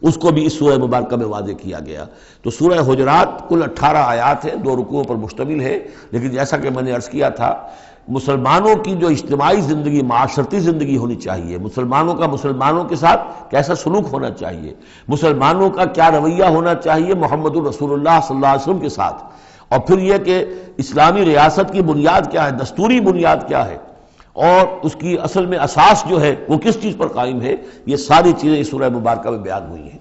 اس کو بھی اس سورہ مبارکہ میں واضح کیا گیا۔ تو سورہ حجرات کل 18 آیات ہیں، 2 رکوعوں پر مشتمل ہے، لیکن جیسا کہ میں نے عرض کیا تھا مسلمانوں کی جو اجتماعی زندگی، معاشرتی زندگی ہونی چاہیے، مسلمانوں کا مسلمانوں کے ساتھ کیسا سلوک ہونا چاہیے، مسلمانوں کا کیا رویہ ہونا چاہیے محمد الرسول اللہ صلی اللہ علیہ وسلم کے ساتھ، اور پھر یہ کہ اسلامی ریاست کی بنیاد کیا ہے، دستوری بنیاد کیا ہے، اور اس کی اصل میں اساس جو ہے وہ کس چیز پر قائم ہے، یہ ساری چیزیں اس سورہ مبارکہ میں بیان ہوئی ہیں۔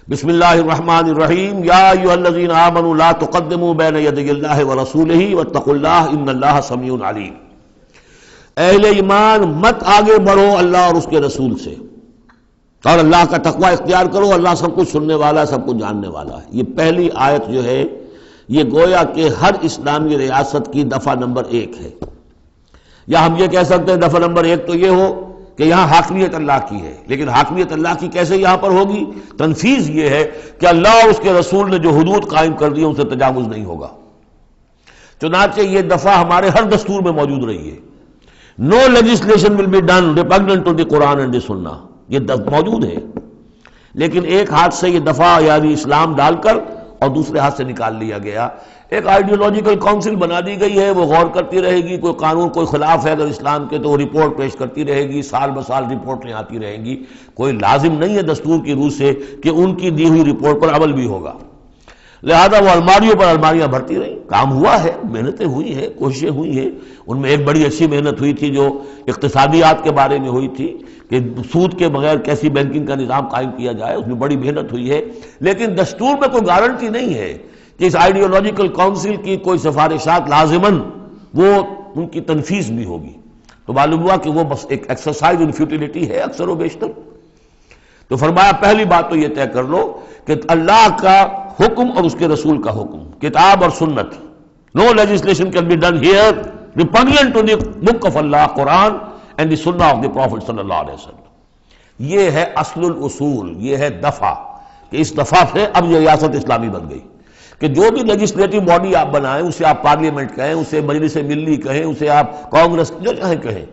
بسم اللہ الرحمن الرحیم، یا ایھا الذین آمنوا لا تقدموا بین یدی اللہ ورسولہ واتقوا اللہ ان اللہ سمیع علیم۔ اہل ایمان مت آگے بڑھو اللہ اور اس کے رسول سے، اور اللہ کا تقوی اختیار کرو، اللہ سب کچھ سننے والا ہے، سب کچھ جاننے والا ہے۔ یہ پہلی آیت جو ہے یہ گویا کہ ہر اسلامی ریاست کی دفعہ نمبر 1 ہے، یا ہم یہ کہہ سکتے ہیں دفعہ نمبر 1 تو یہ ہو کہ یہاں حاکمیت اللہ کی ہے، لیکن حاکمیت اللہ کی کیسے یہاں پر ہوگی؟ تنفیذ یہ ہے کہ اللہ اور اس کے رسول نے جو حدود قائم کر دی ان سے تجاوز نہیں ہوگا۔ چنانچہ یہ دفعہ ہمارے ہر دستور میں موجود رہی ہے، no legislation will be done repugnant to the Quran and the Sunnah, یہ موجود ہے، لیکن ایک ہاتھ سے یہ دفعہ یعنی اسلام ڈال کر اور دوسرے ہاتھ سے نکال لیا گیا۔ ایک آئیڈیولوجیکل کونسل بنا دی گئی ہے، وہ غور کرتی رہے گی، کوئی قانون کوئی خلاف ہے اگر اسلام کے تو وہ رپورٹ پیش کرتی رہے گی، سال بسال رپورٹیں آتی رہیں گی، کوئی لازم نہیں ہے دستور کی روح سے کہ ان کی دی ہوئی رپورٹ پر عمل بھی ہوگا، لہذا وہ الماریوں پر الماریاں بھرتی رہیں۔ کام ہوا ہے، محنتیں ہوئی ہیں، کوششیں ہوئی ہیں، ان میں ایک بڑی اچھی محنت ہوئی تھی جو اقتصادیات کے بارے میں ہوئی تھی کہ سود کے بغیر کیسی بینکنگ کا نظام قائم کیا جائے، اس میں بڑی محنت ہوئی ہے، لیکن دستور میں کوئی گارنٹی نہیں ہے کہ اس آئیڈیولوجیکل کونسل کی کوئی سفارشات لازماً وہ ان کی تنفیذ بھی ہوگی، تو معلوم ہوا کہ وہ بس ایک ایکسرسائز ان فیوٹیلیٹی ہے اکثر و بیشتر۔ تو فرمایا پہلی بات تو یہ طے کر لو کہ اللہ کا حکم اور اس کے رسول کا حکم، کتاب اور سنت، no legislation can be done here repugnant to the book of Allah Quran and the Sunnah of the profit صلی اللہ علیہ وسلم۔ یہ ہے اصل الاصول، یہ ہے دفعہ، کہ اس دفعہ سے اب یہ ریاست اسلامی بن گئی کہ جو بھی لیجسلیٹو باڈی آپ بنائیں، اسے آپ پارلیمنٹ کہیں، اسے مجلس ملی کہیں، اسے آپ کانگریس جو چاہیں کہیں،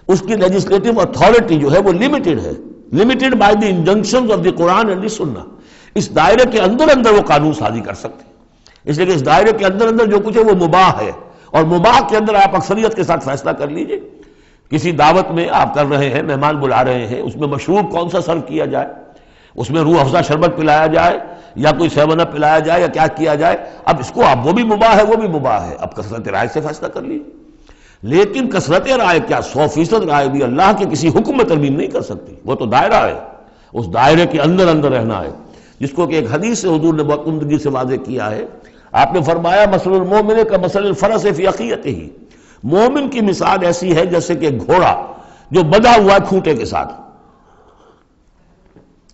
اس کی لیجسلیٹو اتھارٹی جو ہے وہ لمیٹڈ ہے، limited by the injunctions of the Quran and the Sunnah. اس دائرے کے اندر اندر وہ قانون سازی کر سکتے ہیں، اس لیے کہ اس دائرے کے اندر اندر جو کچھ ہے وہ مباح ہے، اور مباح کے اندر آپ اکثریت کے ساتھ فیصلہ کر لیجئے۔ کسی دعوت میں آپ کر رہے ہیں، مہمان بلا رہے ہیں، اس میں مشروب کون سا سرو کیا جائے، اس میں روح افزا شربت پلایا جائے یا کوئی 7 اپ پلایا جائے یا کیا کیا جائے، اب اس کو اب وہ بھی مباح ہے وہ بھی مباح ہے، اب کثرت رائے سے فیصلہ کر لیجیے۔ لیکن کثرت رائے کیا 100% رائے بھی اللہ کے کسی حکم میں ترمیم نہیں کر سکتی، وہ تو دائرہ ہے، اس دائرے کے اندر اندر رہنا ہے، جس کو کہ ایک حدیث سے حضور نے بہت عمدگی سے واضح کیا ہے۔ آپ نے فرمایا مثل المومن کمثل الفرس فی عقیتہ، مومن کی مثال ایسی ہے جیسے کہ گھوڑا جو بندھا ہوا ہے کھوٹے کے ساتھ۔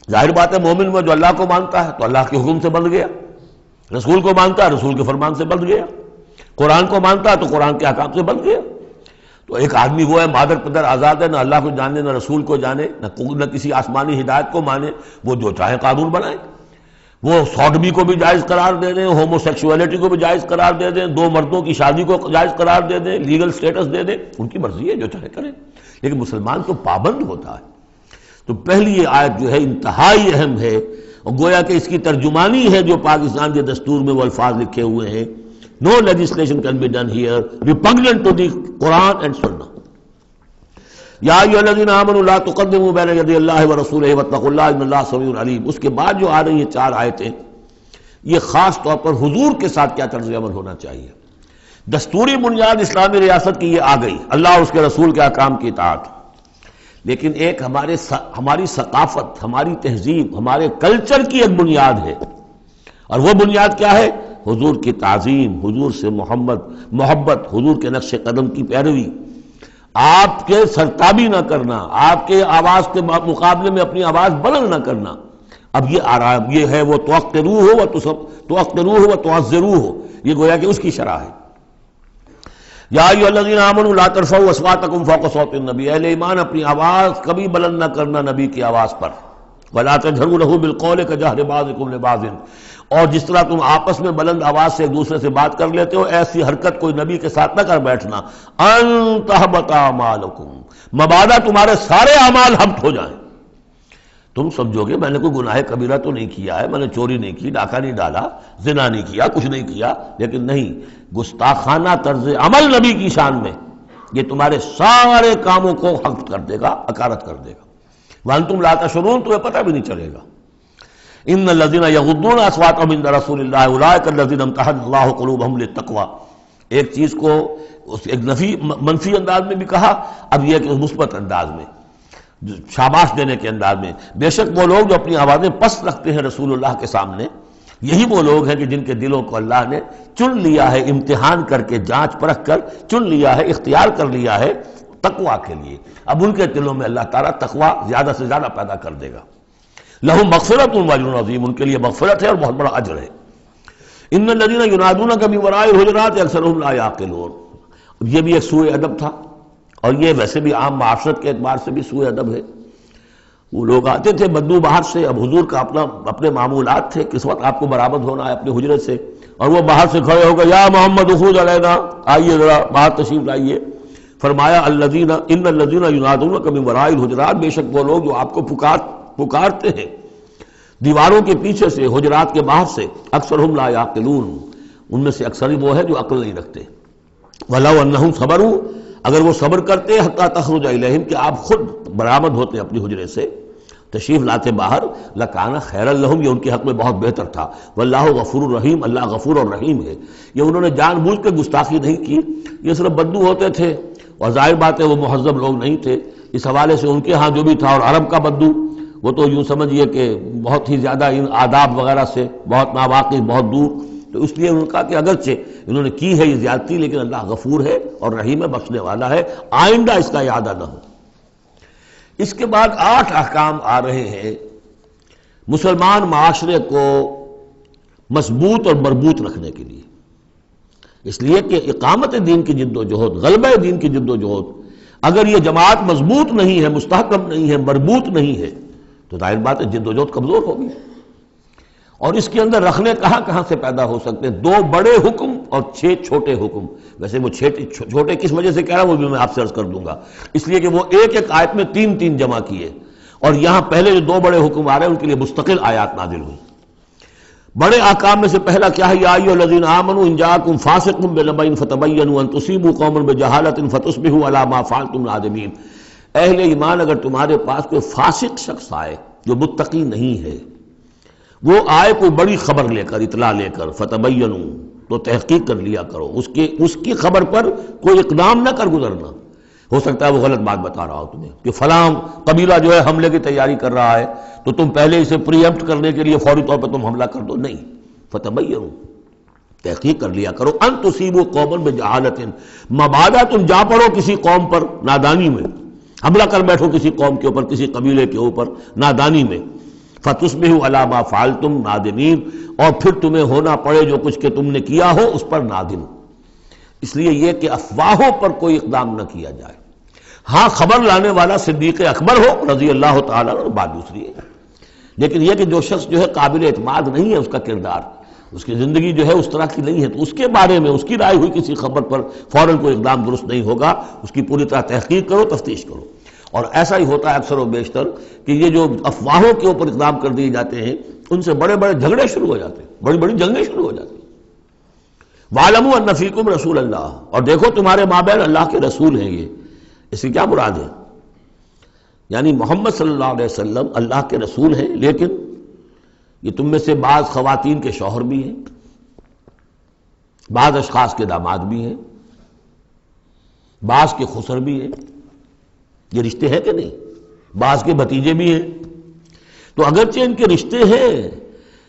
ظاہر بات ہے مومن میں جو اللہ کو مانتا ہے تو اللہ کے حکم سے بندھ گیا، رسول کو مانتا ہے رسول کے فرمان سے بندھ گیا، قرآن کو مانتا ہے تو قرآن کے احکام سے بندھ گیا۔ تو ایک آدمی وہ ہے مادر پدر آزاد ہے، نہ اللہ کو جانے نہ رسول کو جانے نہ کسی آسمانی ہدایت کو مانے، وہ جو چاہے قانون بنائے، وہ سوڈمی کو بھی جائز قرار دے دیں، ہومو سیکشولیٹی کو بھی جائز قرار دے دیں، 2 مردوں کی شادی کو جائز قرار دے دیں، لیگل سٹیٹس دے دیں، ان کی مرضی ہے جو چاہے کریں، لیکن مسلمان تو پابند ہوتا ہے۔ تو پہلی یہ آیت جو ہے انتہائی اہم ہے، اور گویا کہ اس کی ترجمانی ہے جو پاکستان کے دستور میں وہ الفاظ لکھے ہوئے ہیں، No legislation can be done here repugnant to the Quran and Sunnah. یا ایھا الذین آمنوا لا تقدموا بین یدی اللہ ورسولہ واتقوا اللہ ان اللہ سمیع علیم۔ اس کے بعد جو آ رہی ہیں 4 آیتیں، یہ خاص طور پر حضور کے ساتھ کیا طرز عمل ہونا چاہیے۔ دستوری بنیاد اسلامی ریاست کی یہ آ گئی، اللہ اور اس کے رسول کے احکام کی اطاعت، لیکن ایک ہماری ثقافت، ہماری تہذیب، ہمارے کلچر کی ایک بنیاد ہے، اور وہ بنیاد کیا ہے؟ حضور کی تعظیم، حضور سے محبت، حضور کے نقش قدم کی پیروی، آپ کے سرتابی نہ کرنا، آپ کے آواز کے مقابلے میں اپنی آواز بلند نہ کرنا۔ اب یہ آرام یہ ہے وہ توقروہ و تعزروہ، یہ گویا کہ اس کی شرح ہے۔ یا ایھا الذین آمنوا لا ترفعوا اصواتکم فوق صوت النبی، اہل ایمان اپنی آواز کبھی بلند نہ کرنا نبی کی آواز پر، ولا تجہروا لہ بالقول کجہر بعضکم لبعض، اور جس طرح تم آپس میں بلند آواز سے ایک دوسرے سے بات کر لیتے ہو، ایسی حرکت کوئی نبی کے ساتھ نہ کر بیٹھنا۔ ان تحبط اعمالکم، مبادا تمہارے سارے اعمال حبط ہو جائیں۔ تم سمجھو گے میں نے کوئی گناہ کبیرہ تو نہیں کیا ہے، میں نے چوری نہیں کی، ڈاکہ نہیں ڈالا، زنا نہیں کیا، کچھ نہیں کیا، لیکن نہیں، گستاخانہ طرز عمل نبی کی شان میں یہ تمہارے سارے کاموں کو حبط کر دے گا، اکارت کر دے گا۔ وانتم لا تشعرون، تمہیں پتہ بھی نہیں چلے گا۔ ان الذین یغضون اصواتهم عند رسول اللہ اولئک الذین امتحن اللہ قلوبهم للتقوی، ایک چیز کو ایک منفی انداز میں بھی کہا، اب یہ کہ مثبت انداز میں، شاباش دینے کے انداز میں، بے شک وہ لوگ جو اپنی آوازیں پست رکھتے ہیں رسول اللہ کے سامنے، یہی وہ لوگ ہیں کہ جن کے دلوں کو اللہ نے چن لیا ہے، امتحان کر کے جانچ پرکھ کر چن لیا ہے، اختیار کر لیا ہے تقوی کے لیے۔ اب ان کے دلوں میں اللہ تعالیٰ تقوی زیادہ سے زیادہ پیدا کر دے گا۔ لہم مغفرۃ واجر عظیم، ان کے لیے مغفرت ہے اور بہت بڑا اجر ہے۔ ان الذین ینادونک من وراء الحجرات اکثرهم لا یعقلون، یہ بھی ایک سوء ادب تھا، اور یہ ویسے بھی عام معاشرت کے اعتبار سے بھی سوء ادب ہے۔ وہ لوگ آتے تھے بدو باہر سے، اب حضور کا اپنے معمولات تھے، کس وقت آپ کو برآمد ہونا ہے اپنے حجرے سے، اور وہ باہر سے کھڑے ہو گئے، یا محمد اخرج علینا، آئیے ذرا باہر تشریف لائیے۔ فرمایا ان الذین ینادونک من وراء الحجرات، بے شک وہ لوگ جو آپ کو پکارتے ہیں دیواروں کے پیچھے سے، حجرات کے باہر سے، اکثرهم لا یعقلون، ان میں سے اکثر وہ ہے جو عقل نہیں رکھتے۔ وَلَوْ أَنَّهُمْ صَبَرُوا، اگر وہ صبر کرتے حتیٰ تخرج الیہم، کہ آپ خود برآمد ہوتے اپنی حجرے سے، تشریف لاتے باہر، لَكَانَ خَيْرًا لَهُمْ، یہ ان کے حق میں بہت بہتر تھا۔ وَاللَّهُ غَفُورٌ رَحِيمٌ، اللہ غفور اور رحیم ہے۔ یہ انہوں نے جان بوجھ کے گستاخی نہیں کی، یہ صرف بدو ہوتے تھے، اور ظاہر بات ہے وہ مہذب لوگ نہیں تھے، اس حوالے سے ان کے ہاں جو بھی تھا، اور عرب کا بدو وہ تو یوں سمجھیے کہ بہت ہی زیادہ ان آداب وغیرہ سے بہت ناواقف، بہت دور، تو اس لیے انہوں نے کہا کہ اگرچہ انہوں نے کی ہے یہ زیادتی، لیکن اللہ غفور ہے اور رحیم ہے، بخشنے والا ہے، آئندہ اس کا اعادہ نہ ہو۔ اس کے بعد 8 احکام آ رہے ہیں مسلمان معاشرے کو مضبوط اور مربوط رکھنے کے لیے، اس لیے کہ اقامت دین کی جد و جہد، غلبہ دین کی جد و جہد، اگر یہ جماعت مضبوط نہیں ہے، مستحکم نہیں ہے، مربوط نہیں ہے، تو ظاہر بات ہے جد و جہد کمزور ہوگی۔ اور اس کے اندر رکھنے کہاں سے پیدا ہو سکتے ہیں؟ 2 بڑے حکم اور 6 چھوٹے حکم۔ ویسے وہ چھوٹے کس وجہ سے کہہ رہا ہوں وہ بھی میں آپ سے عرض کر دوں گا، اس لیے کہ وہ ایک آیت میں 3 جمع کیے، اور یہاں پہلے جو 2 بڑے حکم آ رہے ہیں ان کے لیے مستقل آیات نازل ہوئی۔ بڑے احکام میں سے پہلا کیا ہے؟ یا ایھا الذین آمنوا ان جاءکم فاسق بنبأ فتبینوا ان تصیبوا قوما بجہالۃ فتصبحوا علی ما فعلتم نادمین۔ اہل ایمان، اگر تمہارے پاس کوئی فاسق شخص آئے جو متقی نہیں ہے، وہ آئے کوئی بڑی خبر لے کر، اطلاع لے کر، فتبینوا، تو تحقیق کر لیا کرو، اس کی خبر پر کوئی اقدام نہ کر گزرنا۔ ہو سکتا ہے وہ غلط بات بتا رہا ہو تمہیں کہ فلاں قبیلہ جو ہے حملے کی تیاری کر رہا ہے، تو تم پہلے اسے پری ایمپٹ کرنے کے لیے فوری طور پہ تم حملہ کر دو، نہیں، فتبینوا، تحقیق کر لیا کرو، ان تصیبوا قوما بجہالۃ، مبادا تم جا پڑو کسی قوم پر نادانی میں، حملہ کر بیٹھو کسی قوم کے اوپر، کسی قبیلے کے اوپر نادانی میں، فتصبحوا علی ما فعلتم نادمین، اور پھر تمہیں ہونا پڑے جو کچھ کہ تم نے کیا ہو اس پر نادم۔ اس لیے یہ کہ افواہوں پر کوئی اقدام نہ کیا جائے۔ ہاں خبر لانے والا صدیق اکبر ہو رضی اللہ تعالیٰ عنہ، بات دوسری ہے، لیکن یہ کہ جو شخص جو ہے قابل اعتماد نہیں ہے، اس کا کردار، اس کی زندگی جو ہے اس طرح کی نہیں ہے، تو اس کے بارے میں اس کی رائے ہوئی کسی خبر پر فوراً کوئی اقدام درست نہیں ہوگا، اس کی پوری طرح تحقیق کرو، تفتیش کرو۔ اور ایسا ہی ہوتا ہے اکثر و بیشتر کہ یہ جو افواہوں کے اوپر اقدام کر دیے جاتے ہیں، ان سے بڑے بڑے جھگڑے شروع ہو جاتے ہیں، بڑی بڑی جنگیں شروع ہو جاتی ہیں۔ وَاعْلَمُوا أَنَّ فِيكُمْ رَسُولَ اللَّهِ، اور دیکھو تمہارے مابین اللہ کے رسول ہیں۔ یہ اس سے کیا مراد ہے؟ یعنی محمد صلی اللہ علیہ وسلم اللہ کے رسول ہیں، لیکن یہ تم میں سے بعض خواتین کے شوہر بھی ہیں، بعض اشخاص کے داماد بھی ہیں، بعض کے خسر بھی ہیں۔ یہ رشتے ہیں کہ نہیں؟ بعض کے بھتیجے بھی ہیں۔ تو اگرچہ ان کے رشتے ہیں،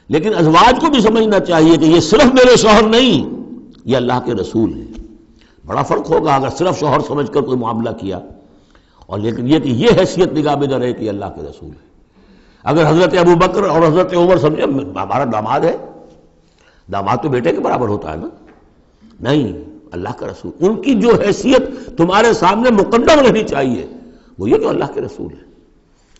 لیکن ازواج کو بھی سمجھنا چاہیے کہ یہ صرف میرے شوہر نہیں، یہ اللہ کے رسول ہیں۔ بڑا فرق ہوگا اگر صرف شوہر سمجھ کر کوئی معاملہ کیا، اور لیکن یہ کہ یہ حیثیت نگاہ میں نہ رہے کہ اللہ کے رسول ہے۔ اگر حضرت ابو بکر اور حضرت عمر سمجھے ہمارا داماد ہے، داماد تو بیٹے کے برابر ہوتا ہے نا، نہیں، اللہ کا رسول، ان کی جو حیثیت تمہارے سامنے مقدم رہنی چاہیے وہ یہ کہ اللہ کے رسول ہے۔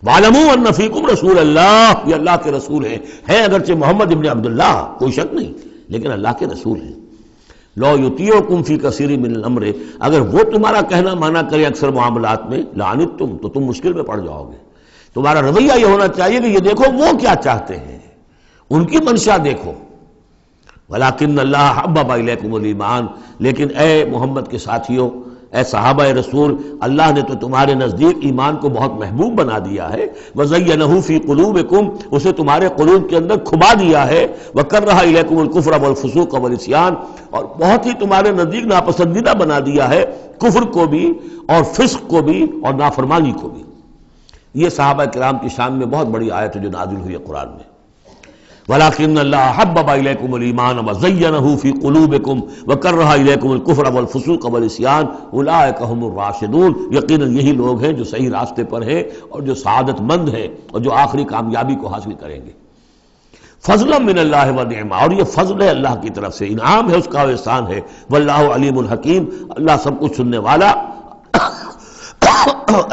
وَاعْلَمُوا أَنَّ فِيكُمْ رَسُولَ اللَّهِ، یہ اللہ کے رسول ہیں اگرچہ محمد ابن عبداللہ، کوئی شک نہیں، لیکن اللہ کے رسول ہیں۔ لَوْ يُطِيعُكُمْ فِي كَثِيرٍ مِّنَ الْأَمْرِ، اگر وہ تمہارا کہنا مانا کرے اکثر معاملات میں، لَعَنِتُّمْ، تو تم مشکل میں پڑ جاؤ گے۔ تمہارا رویہ یہ ہونا چاہیے کہ یہ دیکھو وہ کیا چاہتے ہیں، ان کی منشا دیکھو۔ وَلَٰكِنَّ اللَّهَ حَبَّبَ إِلَيْكُمُ الْإِيمَانَ، لیکن اے محمد کے ساتھیوں، اے صحابہ رسول، اللہ نے تو تمہارے نزدیک ایمان کو بہت محبوب بنا دیا ہے۔ وَزَيَّنَهُ فِي قُلُوبِكُمْ، اسے تمہارے قلوب کے اندر کھبا دیا ہے۔ وَكَرَّهَ إِلَيْكُمُ الْكُفْرَ وَالْفُسُوقَ وَالْعِصْيَانَ، اور بہت ہی تمہارے نزدیک ناپسندیدہ بنا دیا ہے کفر کو بھی اور فسق کو بھی اور نافرمانی کو بھی۔ یہ صحابہ کرام کی شان میں بہت بڑی آیت ہے جو نازل ہوئی ہے قرآن میں۔ وَلَٰكِنَّ اللَّهَ حَبَّبَ إِلَيْكُمُ الْإِيمَانَ وَزَيَّنَهُ فِي قُلُوبِكُمْ وَكَرَّهَ إِلَيْكُمُ الْكُفْرَ وَالْفُسُوقَ وَالْعِصْيَانَ أُولَٰئِكَ هُمُ الرَّاشِدُونَ، یقیناً یہی لوگ ہیں جو صحیح راستے پر ہیں اور جو سعادت مند ہیں اور جو آخری کامیابی کو حاصل کریں گے۔ فضلا من اللہ ونعما، اور یہ فضل ہے اللہ کی طرف سے، انعام ہے اس کا، احسان ہے۔ واللہ علیم الحکیم، اللہ سب کچھ سننے والا،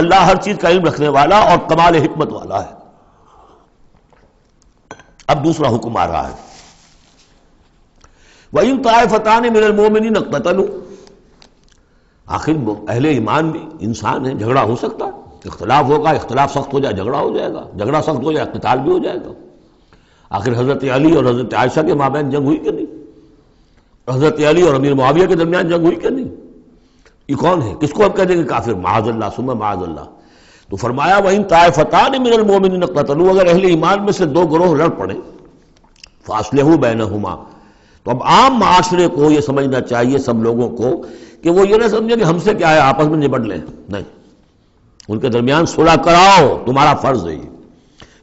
اللہ ہر چیز کا علم رکھنے والا اور کمال حکمت والا ہے۔ اب دوسرا حکم آ رہا ہے، وَإِن طَائِفَتَانِ مِنَ الْمُؤْمِنِينَ اقْتَتَلُوا، آخر اہل ایمان بھی انسان ہیں، جھگڑا ہو سکتا ہے، اختلاف ہوگا، اختلاف سخت ہو جائے جھگڑا ہو جائے گا، جھگڑا سخت ہو جائے قتال بھی ہو جائے گا۔ آخر حضرت علی اور حضرت عائشہ کے مابین جنگ ہوئی کہ نہیں؟ حضرت علی اور امیر معاویہ کے درمیان جنگ ہوئی کہ نہیں؟ یہ کون ہے؟ کس کو اب کہہ دیں گے کافر؟ معاذ اللہ ثم معاذ اللہ۔ تو فرمایا وَإِن طَائِفَتَانِ مِنَ الْمُؤْمِنِينَ اقْتَتَلُوا، اگر اہل ایمان میں سے دو گروہ لڑ پڑے، فَأَصْلِحُوا بَيْنَهُمَا، تو اب عام معاشرے کو یہ سمجھنا چاہیے، سب لوگوں کو، کہ وہ یہ نہ سمجھے کہ ہم سے کیا ہے، آپس میں نبٹ لیں، نہیں، ان کے درمیان صلح کراؤ، تمہارا فرض ہے،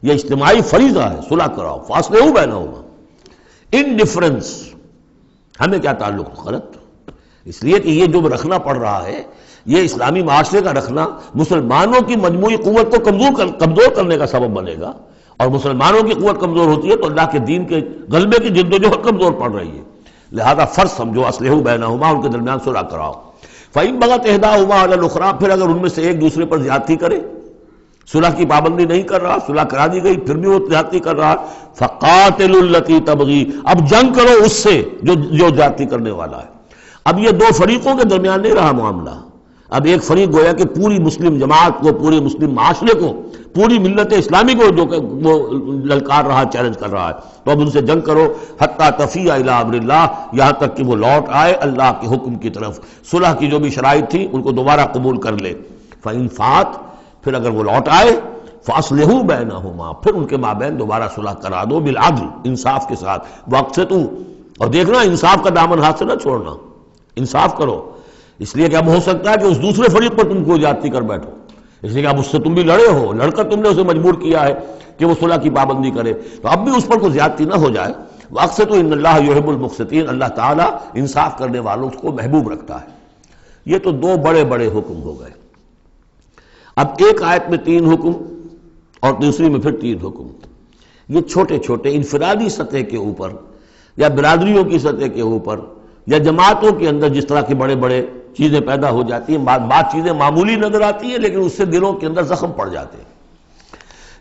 یہ اجتماعی فریضہ ہے، صلح کراؤ۔ فَأَصْلِحُوا بَيْنَهُمَا، انڈیفرنس ہمیں کیا تعلق؟ غلط، اس لیے کہ یہ جو رکھنا پڑ رہا ہے، یہ اسلامی معاشرے کا رکھنا مسلمانوں کی مجموعی قوت کو کمزور کرنے کا سبب بنے گا، اور مسلمانوں کی قوت کمزور ہوتی ہے تو اللہ کے دین کے غلبے کی جدوجہد کمزور پڑ رہی ہے، لہذا فرض سمجھو اصلحوا بینہما، ان کے درمیان صلح کراؤ۔ فَإِن بَغَتْ إِحْدَاهُمَا عَلَى الْأُخْرَىٰ، پھر اگر ان میں سے ایک دوسرے پر زیادتی کرے، صلح کی پابندی نہیں کر رہا، صلح کرا دی گئی پھر بھی وہ زیادتی کر رہا، فَقَاتِلُوا الَّتِي تَبْغِي، اب جنگ کرو اس سے جو زیادتی کرنے والا ہے۔ اب یہ دو فریقوں کے درمیان نہیں رہا معاملہ، اب ایک فریق گویا کہ پوری مسلم جماعت کو، پورے مسلم معاشرے کو، پوری ملت اسلامی کو جو کہ وہ للکار رہا، چیلنج کر رہا ہے، تو اب ان سے جنگ کرو حتیٰ تفیء الی امر اللہ، یہاں تک کہ وہ لوٹ آئے اللہ کے حکم کی طرف۔ صلح کی جو بھی شرائط تھی ان کو دوبارہ قبول کر لے۔ فإن فات، پھر اگر وہ لوٹ آئے، فاصلحوا بینہما، پھر ان کے مابین دوبارہ صلح کرا دو، بالعدل، انصاف کے ساتھ، واقسطوا، اور دیکھنا انصاف کا دامن ہاتھ سے نہ چھوڑنا، انصاف کرو، اس لیے کہ اب ہو سکتا ہے کہ اس دوسرے فریق پر تم کو زیادتی کر بیٹھو، اس لیے کہ اب اس سے تم بھی لڑے ہو، لڑ کر تم نے اسے مجبور کیا ہے کہ وہ صلح کی پابندی کرے، تو اب بھی اس پر کوئی زیادتی نہ ہو جائے۔ واقسطوا ان اللہ یحب المقسطین، اللہ تعالیٰ انصاف کرنے والوں کو محبوب رکھتا ہے۔ یہ تو دو بڑے بڑے حکم ہو گئے۔ اب ایک آیت میں 3 حکم اور دوسری میں پھر 3 حکم، یہ چھوٹے چھوٹے انفرادی سطح کے اوپر یا برادریوں کی سطح کے اوپر یا جماعتوں کے اندر جس طرح کے بڑے بڑے چیزیں پیدا ہو جاتی ہیں، بعض چیزیں معمولی نظر آتی ہیں لیکن اس سے دلوں کے اندر زخم پڑ جاتے ہیں۔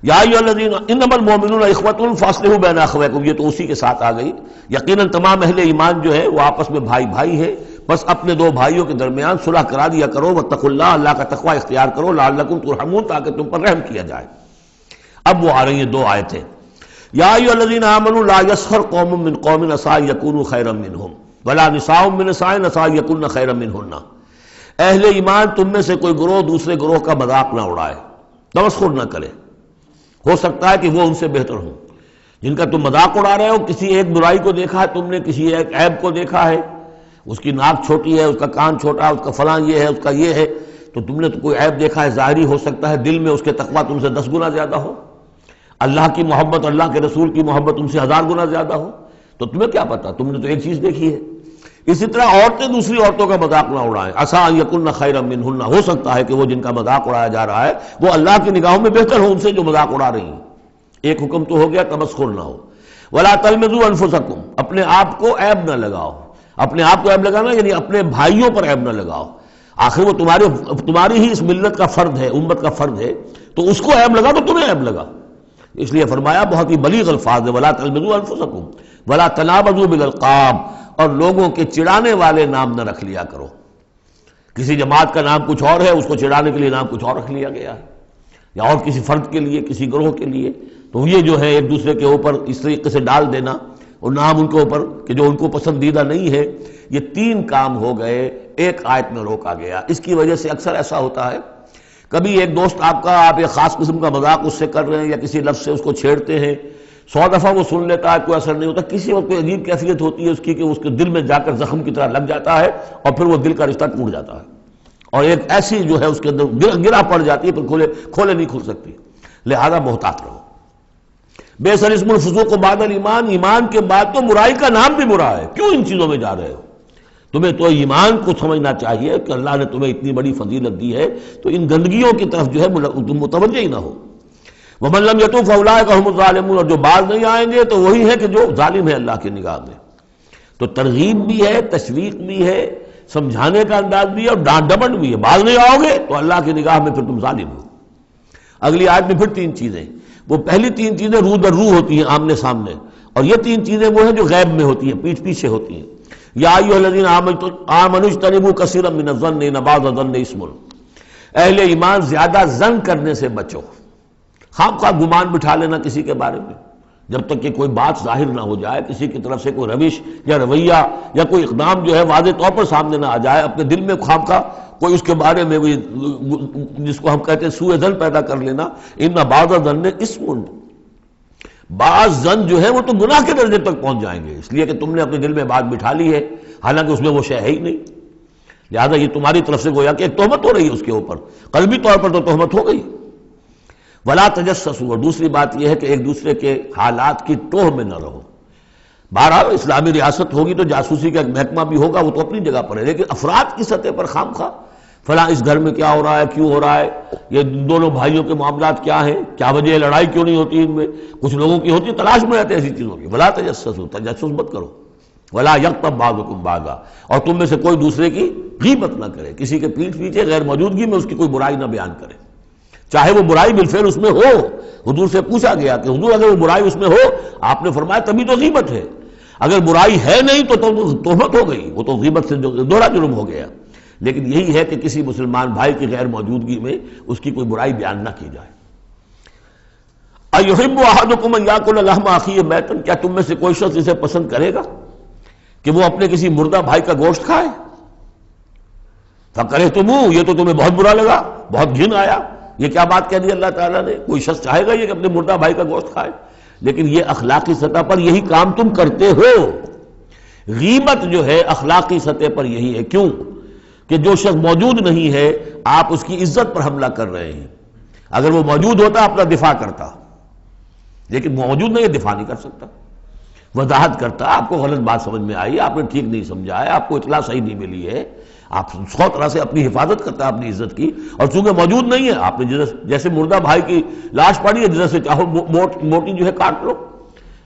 یا ایھا الذین انما المؤمنون اخوۃ فاصلحوا بین اخویکم، یہ تو اسی کے ساتھ آ گئی۔ یقیناً تمام اہل ایمان جو ہے وہ آپس میں بھائی بھائی ہے، بس اپنے 2 بھائیوں کے درمیان صلح کرا دیا کرو، واتقوا اللہ، اللہ کا تقوی اختیار کرو، لعلکم ترحمون، تاکہ تم پر رحم کیا جائے۔ اب وہ آ رہی ہیں 2 آیتیں۔ یا ایھا الذین آمنوا لا یسخر قوم من قوم عسى ان یکونوا خیرا منهم ولا نساء من نساء عسى ان یکن خیرا منهن، اہل ایمان تم میں سے کوئی گروہ دوسرے گروہ کا مذاق نہ اڑائے، تمسخر نہ کرے، ہو سکتا ہے کہ وہ ان سے بہتر ہوں۔ جن کا تم مذاق اڑا رہے ہو، کسی ایک برائی کو دیکھا ہے تم نے، کسی ایک عیب کو دیکھا ہے، اس کی ناک چھوٹی ہے، اس کا کان چھوٹا ہے، اس کا فلاں یہ ہے، اس کا یہ ہے، تو تم نے تو کوئی عیب دیکھا ہے ظاہری، ہو سکتا ہے دل میں اس کے تقویٰ تم سے 10 گنا زیادہ ہو، اللہ کی محبت، اللہ کے رسول کی محبت تم سے 1000 گنا زیادہ ہو، تو تمہیں کیا پتا، تم نے تو ایک چیز دیکھی ہے۔ اسی طرح عورتیں دوسری عورتوں کا مذاق نہ اڑائیں، عسیٰ ان یکن خیرا منہن، ہو سکتا ہے کہ وہ جن کا مذاق اڑایا جا رہا ہے وہ اللہ کی نگاہوں میں بہتر ہو ان سے جو مذاق اڑا رہی ہیں۔ ایک حکم تو ہو گیا تمسخر نہ ہو۔ ولا تلمزوا انفسکم، اپنے آپ کو عیب نہ لگاؤ، اپنے آپ کو عیب لگانا یعنی اپنے بھائیوں پر عیب نہ لگاؤ، آخر وہ تمہاری ہی اس ملت کا فرد ہے، امت کا فرد ہے، تو اس کو عیب لگا تو تمہیں عیب لگا، اس لیے فرمایا بہت ہی بلیغ الفاظ ہے، ولا تلمزوا انفسکم ولا تنابزوا بالالقاب، اور لوگوں کے چڑانے والے نام نہ رکھ لیا کرو۔ کسی جماعت کا نام کچھ اور ہے، اس کو چڑانے کے لیے نام کچھ اور رکھ لیا گیا ہے، یا اور کسی فرد کے لیے، کسی گروہ کے لیے، تو یہ جو ہے ایک دوسرے کے اوپر اس طریقے سے ڈال دینا اور نام ان کے اوپر کہ جو ان کو پسندیدہ نہیں ہے، یہ 3 کام ہو گئے، ایک آیت میں روکا گیا۔ اس کی وجہ سے اکثر ایسا ہوتا ہے، کبھی ایک دوست آپ ایک خاص قسم کا مذاق اس سے کر رہے ہیں یا کسی لفظ سے اس کو چھیڑتے ہیں، 100 دفعہ وہ سن لیتا ہے، کوئی اثر نہیں ہوتا، کسی وقت کوئی عجیب کیفیت ہوتی ہے اس کی کہ اس کے دل میں جا کر زخم کی طرح لگ جاتا ہے اور پھر وہ دل کا رشتہ ٹوٹ جاتا ہے، اور ایک ایسی جو ہے اس کے اندر گرا پڑ جاتی ہے، پھر کھولے نہیں کھل سکتی۔ لہذا محتاط رہو۔ بئس الاسم الفسوق بعد الایمان، ایمان کے بعد تو برائی کا نام بھی برا ہے، کیوں ان چیزوں میں جا رہے ہو؟ تمہیں تو ایمان کو سمجھنا چاہیے کہ اللہ نے تمہیں اتنی بڑی فضیلت دی ہے، تو ان گندگیوں کی طرف جو ہے تم متوجہ ہی نہ ہو۔ وَمَن لَّمْ يَتُوب فَأُولَٰئِكَ هُمُ الظَّالِمُونَ، اور جو باز نہیں آئیں گے تو وہی ہے کہ جو ظالم ہے اللہ کی نگاہ میں۔ تو ترغیب بھی ہے، تشویق بھی ہے، سمجھانے کا انداز بھی ہے، اور ڈانٹ ڈپٹ بھی ہے۔ باز نہیں آؤ گے تو اللہ کی نگاہ میں پھر تم ظالم ہو۔ اگلی آیت میں پھر 3 چیزیں، وہ پہلی 3 چیزیں رو در رو ہوتی ہیں آمنے سامنے، اور یہ 3 چیزیں وہ ہیں جو غیب میں ہوتی ہیں، پیٹھ پیچھے ہوتی ہیں۔ یا ایھا الذین آمنوا اجتنبوا کثیرا من الظن ان بعض الظن اسم، اہل ایمان زیادہ ظن کرنے سے بچو، خام خواہ گمان بٹھا لینا کسی کے بارے میں، جب تک کہ کوئی بات ظاہر نہ ہو جائے، کسی کی طرف سے کوئی روش یا رویہ یا کوئی اقدام جو ہے واضح طور پر سامنے نہ آ جائے، اپنے دل میں خام خواہ کوئی اس کے بارے میں جس کو ہم کہتے ہیں سوء ظن پیدا کر لینا، ان بعض الظن اسم، بعض ظن جو ہے وہ تو گناہ کے درجے تک پہنچ جائیں گے، اس لیے کہ تم نے اپنے دل میں بات بٹھا لی ہے حالانکہ اس میں وہ شے ہے ہی نہیں، لہذا یہ تمہاری طرف سے گویا کہ ایک تہمت ہو رہی ہے اس کے اوپر، قلبی طور پر تو تہمت ہو گئی۔ ولا تجسسوا، اور دوسری بات یہ ہے کہ ایک دوسرے کے حالات کی ٹوہ میں نہ رہو۔ بہرحال اسلامی ریاست ہوگی تو جاسوسی کا ایک محکمہ بھی ہوگا، وہ تو اپنی جگہ پر ہے، لیکن افراد کی سطح پر خام خواہ فلاں اس گھر میں کیا ہو رہا ہے، کیوں ہو رہا ہے، یہ دونوں بھائیوں کے معاملات کیا ہیں، کیا وجہ ہے، لڑائی کیوں نہیں ہوتی ان میں، کچھ لوگوں کی ہوتی ہے، تلاش میں رہتے ہیں ایسی چیزوں کی۔ ولا تجسسوا، تجسس مت کرو۔ ولا یغتب بعضکم بعضا، اور تم میں سے کوئی دوسرے کی غیبت نہ کرے، کسی کے پیٹھ پیچھے غیر موجودگی میں اس کی کوئی برائی نہ بیان کرے، چاہے وہ برائی بالفعل اس میں ہو۔ حضور سے پوچھا گیا کہ حضور اگر وہ برائی اس میں ہو، آپ نے فرمایا تبھی تو غیبت ہے، اگر برائی ہے نہیں تو تہمت ہو گئی، وہ تو غیبت سے دوہرا جرم ہو گیا۔ لیکن یہی ہے کہ کسی مسلمان بھائی کی غیر موجودگی میں اس کی کوئی برائی بیان نہ کی جائے۔ اَيُحِبُّ أَحَدُكُمْ أَن يَأْكُلَ لَحْمَ أَخِيهِ مَيْتًا، کیا تم میں سے کوئی شخص اسے پسند کرے گا کہ وہ اپنے کسی مردہ بھائی کا گوشت کھائے؟ فَكَرِهْتُمُوهُ، یہ تو تمہیں بہت برا لگا، بہت گھن آیا، یہ کیا بات کہہ دی اللہ تعالیٰ نے؟ کوئی شخص چاہے گا یہ کہ اپنے مردہ بھائی کا گوشت کھائے؟ لیکن یہ اخلاقی سطح پر یہی کام تم کرتے ہو۔ غیبت جو ہے اخلاقی سطح پر یہی ہے، کیوں کہ جو شخص موجود نہیں ہے آپ اس کی عزت پر حملہ کر رہے ہیں۔ اگر وہ موجود ہوتا اپنا دفاع کرتا، لیکن موجود نہیں ہے، دفاع نہیں کر سکتا، وضاحت کرتا، آپ کو غلط بات سمجھ میں آئی، آپ نے ٹھیک نہیں سمجھا ہے، آپ کو اطلاع صحیح نہیں ملی ہے، آپ سو طرح سے اپنی حفاظت کرتا ہے اپنی عزت کی، اور چونکہ موجود نہیں ہے آپ نے جیسے مردہ بھائی کی لاش پڑی ہے جیسے چاہو موٹی جو ہے کاٹ لو،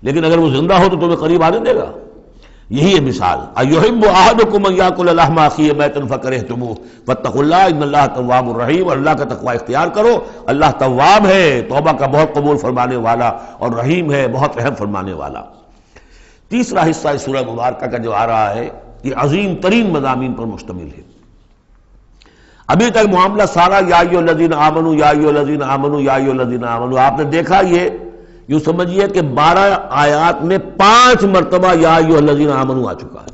لیکن اگر وہ زندہ ہو تو تمہیں قریب آنے دے گا۔ یہی ہے مثال۔ اَيُحِبُّ أَحَدُكُمْ أَن يَأْكُلَ لَحْمَ أَخِيهِ مَيْتًا فَكَرِهْتُمُوهُ وَاتَّقُوا اللَّهَ إِنَّ اللَّهَ تَوَّابٌ رَحِيمٌ، اور اللہ کا تقوی اختیار کرو، اللہ تواب ہے، توبہ کا بہت قبول فرمانے والا، اور رحیم ہے، بہت رحم فرمانے والا۔ تیسرا حصہ اس سورہ مبارکہ کا جو آ رہا ہے یہ عظیم ترین مضامین پر مشتمل ہے۔ ابھی تک معاملہ سارا یا ایھا الذین آمنوا یا ایھا الذین آمنوا یا ایھا الذین آمنوا، آپ نے دیکھا یہ یوں سمجھیے کہ 12 آیات میں 5 مرتبہ یا ایھا الذین آمنوا آ چکا ہے،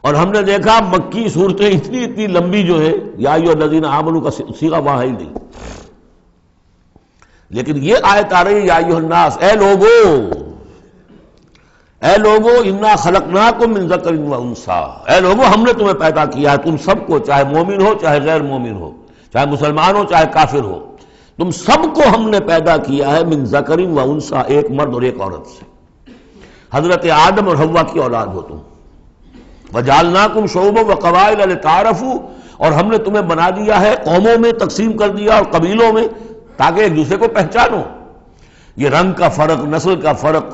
اور ہم نے دیکھا مکی صورتیں اتنی لمبی جو ہے یا ایھا الذین آمنوا کا صیغہ وہاں ہے ہی نہیں، لیکن یہ آیت آ رہی ہے یا ایھا الناس، اے لوگو انا خلقناکم من ذکر و انثی، اے لوگو ہم نے تمہیں پیدا کیا ہے، تم سب کو، چاہے مومن ہو چاہے غیر مومن ہو، چاہے مسلمان ہو چاہے کافر ہو، تم سب کو ہم نے پیدا کیا ہے من ذکر و انثی، ایک مرد اور ایک عورت سے، حضرت آدم اور حوا کی اولاد ہو تم۔ وجعلناکم شعوبا وقبائل لتعارفوا، اور ہم نے تمہیں بنا دیا ہے قوموں میں تقسیم کر دیا اور قبیلوں میں تاکہ ایک دوسرے کو پہچانو۔ یہ رنگ کا فرق، نسل کا فرق،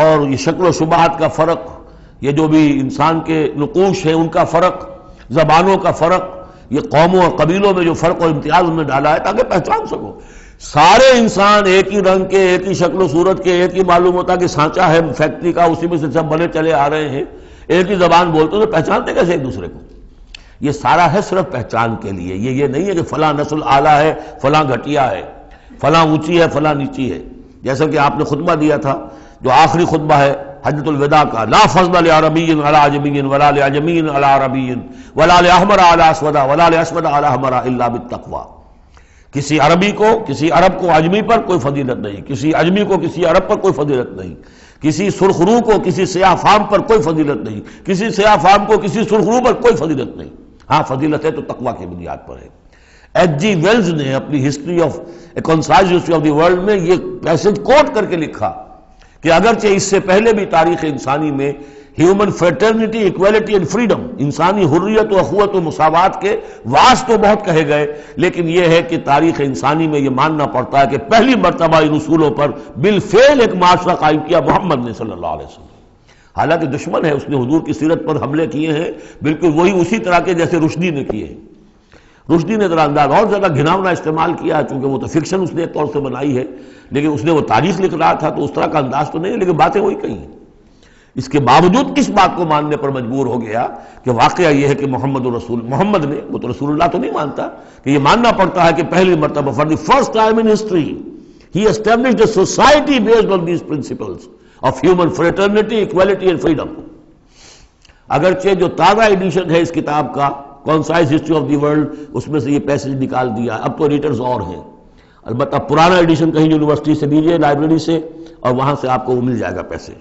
اور یہ شکل و شبہات کا فرق، یہ جو بھی انسان کے نقوش ہیں ان کا فرق، زبانوں کا فرق، یہ قوموں اور قبیلوں میں جو فرق اور امتیاز ان میں ڈالا ہے تاکہ پہچان سکو۔ سارے انسان ایک ہی رنگ کے، ایک ہی شکل و صورت کے، ایک ہی معلوم ہوتا کہ سانچہ ہے فیکٹری کا، اسی میں سے سب بنے چلے آ رہے ہیں، ایک ہی زبان بولتے تو پہچانتے کیسے ایک دوسرے کو؟ یہ سارا ہے صرف پہچان کے لیے، یہ نہیں ہے کہ فلاں نسل اعلیٰ ہے، فلاں گھٹیا ہے، فلاں اونچی ہے، فلاں نیچی ہے۔ جیسا کہ آپ نے خطبہ دیا تھا جو آخری خطبہ ہے حجۃ الوداع کا، لا فضل لعربی علی عجمی ولا لعجمی علی عربی ولا لاحمر علی اسود ولا لاسود علی احمر الا بالتقوی، کسی عربی کو، کسی عرب کو عجمی پر کوئی فضیلت نہیں، کسی عجمی کو کسی عرب پر کوئی فضیلت نہیں، کسی سرخ رو کو کسی سیاہ فام پر کوئی فضیلت نہیں، کسی سیاہ فام کو کسی سرخ رو پر کوئی فضیلت نہیں۔ ہاں فضیلت ہے تو تقوی کی بنیاد پر ہے۔ ایچ جی ویلز نے اپنی history of a concise history of the world میں یہ پیسج کوٹ کر کے لکھا کہ اگرچہ اس سے پہلے بھی تاریخ انسانی میں human fraternity, equality and freedom, انسانی حریت و اخوت و مساوات کے واس تو بہت کہے گئے، لیکن یہ ہے کہ تاریخ انسانی میں یہ ماننا پڑتا ہے کہ پہلی مرتبہ ان اصولوں پر بالفعل ایک معاشرہ قائم کیا محمد نے صلی اللہ علیہ وسلم۔ حالانکہ دشمن ہے، اس نے حضور کی سیرت پر حملے کیے ہیں بالکل وہی اسی طرح کے جیسے رشدی نے کیے ہیں۔ رشدی نے ذرا انداز اور زیادہ گھناؤنا استعمال کیا، چونکہ وہ تو فکشن اس نے ایک طور سے بنائی ہے، لیکن اس نے وہ تاریخ لکھ رہا تھا تو اس طرح کا انداز تو نہیں ہے، لیکن باتیں وہی کہی ہیں۔ اس کے باوجود کس بات کو ماننے پر مجبور ہو گیا کہ واقعہ یہ ہے کہ محمد نے، وہ تو رسول اللہ تو نہیں مانتا، کہ یہ ماننا پڑتا ہے کہ پہلی مرتبہ for the first time in history ہی established a society based on these principles of human fraternity, equality and freedom. اگرچہ جو تازہ ایڈیشن ہے اس کتاب کا concise history of the world, اس میں سے یہ پیسج نکال دیا، اب تو ایڈیٹرز اور ہیں، البتہ پرانا ایڈیشن کہیں یونیورسٹی سے لیجیے، لائبریری سے، اور وہاں سے آپ کو وہ مل جائے گا پیسج۔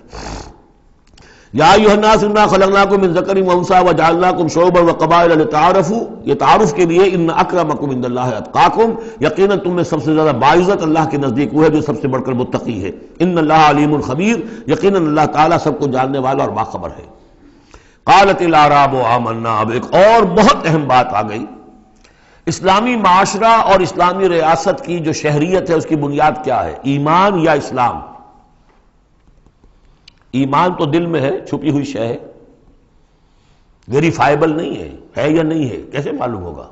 یا ایھا الناس انا خلقناکم من ذکر و انثی وجعلناکم شعوبا وقبائل لتعارفوا، یہ تعارف کے لیے، ان اکرمکم عند اللہ اتقاکم، یقیناً تم میں سب سے زیادہ باعزت اللہ کے نزدیک وہ ہے جو سب سے بڑھ کر متقی ہے۔ ان اللہ علیم خبیر، یقیناً اللہ تعالیٰ سب کو جاننے والا اور باخبر ہے۔ قالت الاعراب آمنا، اب ایک اور بہت اہم بات آ گئی۔ اسلامی معاشرہ اور اسلامی ریاست کی جو شہریت ہے اس کی بنیاد کیا ہے؟ ایمان یا اسلام؟ ایمان تو دل میں ہے، چھپی ہوئی شے ہے، ویریفائبل نہیں ہے یا نہیں ہے، کیسے معلوم ہوگا؟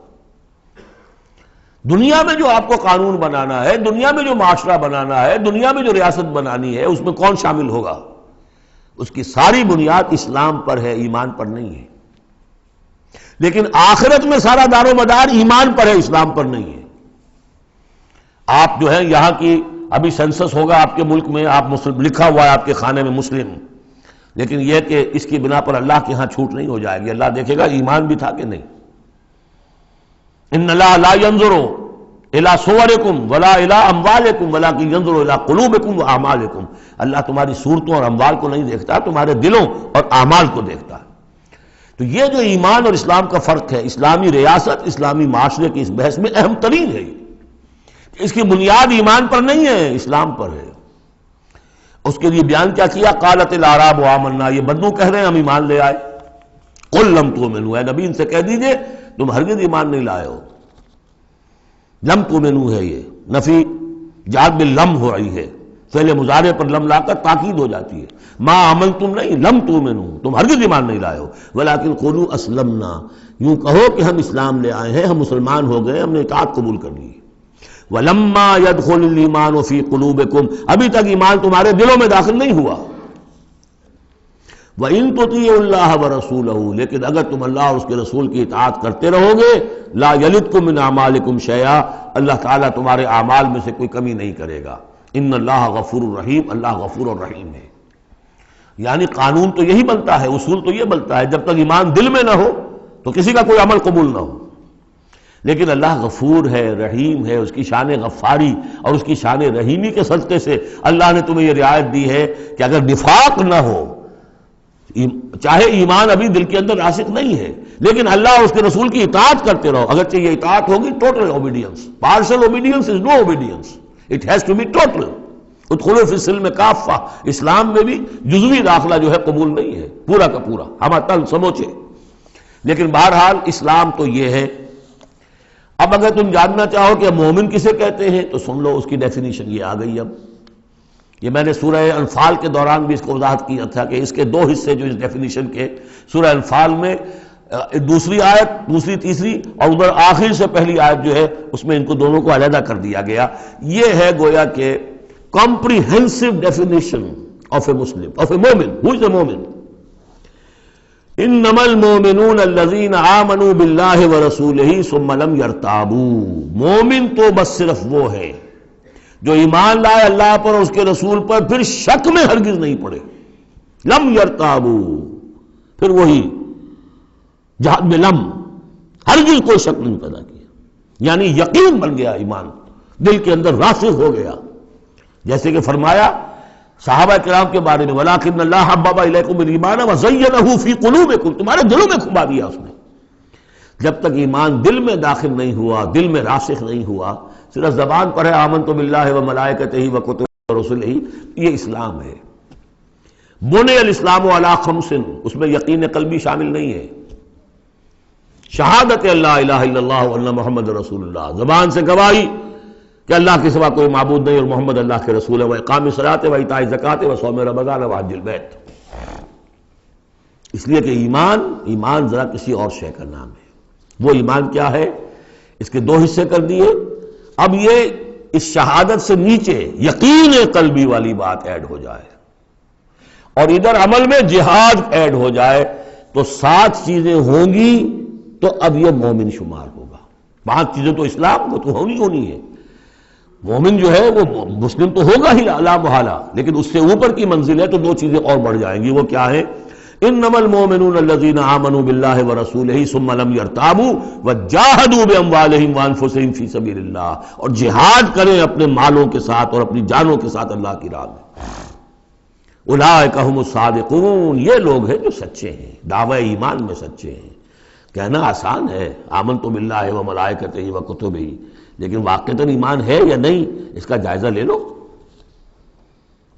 دنیا میں جو آپ کو قانون بنانا ہے، دنیا میں جو معاشرہ بنانا ہے، دنیا میں جو ریاست بنانی ہے، اس میں کون شامل ہوگا؟ اس کی ساری بنیاد اسلام پر ہے، ایمان پر نہیں ہے۔ لیکن آخرت میں سارا دار و مدار ایمان پر ہے، اسلام پر نہیں ہے۔ آپ جو ہے یہاں کی ابھی سینسس ہوگا آپ کے ملک میں، آپ مسلم لکھا ہوا ہے آپ کے خانے میں مسلم، لیکن یہ کہ اس کی بنا پر اللہ کے ہاں چھوٹ نہیں ہو جائے گی، اللہ دیکھے گا ایمان بھی تھا کہ نہیں۔ ان اللہ لا ينظر الى صورکم ولا الى اموالکم ولکن ينظر الى قلوبکم واعمالکم، اللہ تمہاری صورتوں اور اموال کو نہیں دیکھتا، تمہارے دلوں اور اعمال کو دیکھتا ہے۔ تو یہ جو ایمان اور اسلام کا فرق ہے، اسلامی ریاست اسلامی معاشرے کی اس بحث میں اہم ترین ہے، اس کی بنیاد ایمان پر نہیں ہے، اسلام پر ہے۔ اس کے لیے بیان کیا کیا؟ قالت الاعراب آمنا، یہ بدو کہہ رہے ہیں ہم ایمان لے آئے۔ قل لم تؤمنوا، اے نبی ان سے کہہ دیجئے تم ہرگز ایمان نہیں لائے ہو۔ لم تؤمنوا ہے، یہ نفی جاد باللم ہو رہی ہے، فعل مضارع پر لم لا کر تاکید ہو جاتی ہے۔ ما آمنتم نہیں، لم تؤمنوا، تم ہرگز ایمان نہیں لائے ہو، ولکن قولوا اسلمنا، یوں کہو کہ ہم اسلام لے آئے ہیں، ہم مسلمان ہو گئے، ہم نے اطاعت قبول کر لی۔ وَلَمَّا يَدْخُلِ الْإِيمَانُ فِي قُلُوبِكُمْ، ابھی تک ایمان تمہارے دلوں میں داخل نہیں ہوا۔ وَإِن تُطِيعُوا اللَّهَ وَرَسُولَهُ، لیکن اگر تم اللہ اور اس کے رسول کی اطاعت کرتے رہو گے، لَا يَلِدْكُم مِّنْ أَعْمَالِكُمْ شَيْئًا، اللہ تعالیٰ تمہارے اعمال میں سے کوئی کمی نہیں کرے گا۔ ان اللہ غفور الرحیم، اللہ غفور الرحیم ہے۔ یعنی قانون تو یہی بنتا ہے، اصول تو یہ بنتا ہے، جب تک ایمان دل میں نہ ہو تو کسی کا کوئی عمل قبول نہ ہو۔ لیکن اللہ غفور ہے، رحیم ہے، اس کی شان غفاری اور اس کی شان رحیمی کے صدقے سے اللہ نے تمہیں یہ رعایت دی ہے کہ اگر نفاق نہ ہو، چاہے ایمان ابھی دل کے اندر راسخ نہیں ہے، لیکن اللہ اور اس کے رسول کی اطاعت کرتے رہو، اگرچہ یہ اطاعت ہوگی total obedience, partial obedience is no obedience, it has to be total. ادخلوا فی السلم کافہ، اسلام میں بھی جزوی داخلہ جو ہے قبول نہیں ہے، پورا کا پورا ہم تن سموچے۔ لیکن بہرحال اسلام تو یہ ہے۔ اب اگر تم جاننا چاہو کہ مومن کسے کہتے ہیں تو سن لو، اس کی ڈیفینیشن یہ آ گئی۔ اب یہ میں نے سورہ انفال کے دوران بھی اس کو وضاحت کیا تھا کہ اس کے دو حصے جو اس ڈیفینیشن کے، سورہ انفال میں دوسری آیت، دوسری تیسری، اور ادھر آخر سے پہلی آیت جو ہے اس میں ان کو دونوں کو علیحدہ کر دیا گیا۔ یہ ہے گویا کہ comprehensive definition of a Muslim, of a momin. Who از اے مومن؟ انما المؤمنون الذین آمنوا باللہ ورسولہ ثم لم یرتابوا، مومن تو بس صرف وہ ہے جو ایمان لائے اللہ پر اور اس کے رسول پر، پھر شک میں ہرگز نہیں پڑے۔ لم یرتابوا، پھر وہی جہاد میں لم، ہرگز کوئی شک نہیں پیدا کیا، یعنی یقین بن گیا، ایمان دل کے اندر راسخ ہو گیا۔ جیسے کہ فرمایا صحابہ کرام کے بارے میں، وَلَٰكِنَّ اللَّهَ حَبَّبَ إِلَيْكُمُ الْإِيمَانَ وَزَيَّنَهُ فِي قُلُوبِكُمْ، تمہارے دلوں میں کھبا دیا اس نے۔ جب تک ایمان دل میں داخل نہیں ہوا، دل میں راسخ نہیں ہوا، صرف زبان پر ہے آمنت باللہ وملائکتہ وکتبہ ورسلہ، یہ اسلام ہے۔ بنی الاسلام علی خمس، اس میں یقین قلبی شامل نہیں ہے۔ شہادت اللہ الہ الا اللہ وان محمد رسول اللہ، زبان سے گواہی کہ اللہ کے سوا کوئی معبود نہیں اور محمد اللہ کے رسول ہے، وإقام الصلاۃ وإیتاء الزکوٰۃ وصوم رمضان وحج البیت۔ اس لیے کہ ایمان ذرا کسی اور شے کا نام ہے۔ وہ ایمان کیا ہے؟ اس کے دو حصے کر دیے۔ اب یہ اس شہادت سے نیچے یقین قلبی والی بات ایڈ ہو جائے اور ادھر عمل میں جہاد ایڈ ہو جائے تو 7 چیزیں ہوں گی تو اب یہ مومن شمار ہوگا۔ 5 چیزیں تو اسلام وہ تو ہونی ہے۔ مومن جو ہے وہ مسلم تو ہوگا ہی لا محالہ، لیکن اس سے اوپر کی منزل ہے تو 2 چیزیں اور بڑھ جائیں گی۔ وہ کیا ہے؟ انما المؤمنون الذين آمنوا بالله ورسوله ثم لم يرتابوا وجاهدوا باموالهم وانفسهم في سبيل الله، اور جہاد کریں اپنے مالوں کے ساتھ اور اپنی جانوں کے ساتھ اللہ کی راہ میں۔ اولئک هم الصادقون، یہ لوگ ہیں جو سچے ہیں، دعوی ایمان میں سچے ہیں۔ کہنا آسان ہے آمنت باللہ وملائکتہ وکتبہ، لیکن واقعتاً ایمان ہے یا نہیں اس کا جائزہ لے لو۔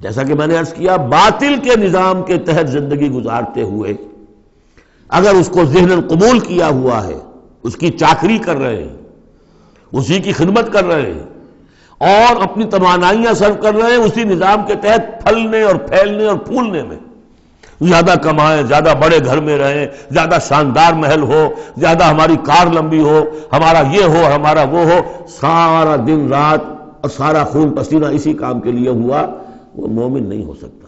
جیسا کہ میں نے عرض کیا، باطل کے نظام کے تحت زندگی گزارتے ہوئے اگر اس کو ذہناً قبول کیا ہوا ہے، اس کی چاکری کر رہے ہیں، اسی کی خدمت کر رہے ہیں اور اپنی توانائیاں صرف کر رہے ہیں اسی نظام کے تحت پھلنے اور پھیلنے اور پھولنے میں، زیادہ کمائیں، زیادہ بڑے گھر میں رہیں، زیادہ شاندار محل ہو، زیادہ ہماری کار لمبی ہو، ہمارا یہ ہو، ہمارا وہ ہو، سارا دن رات اور سارا خون پسینہ اسی کام کے لیے ہوا، وہ مومن نہیں ہو سکتا۔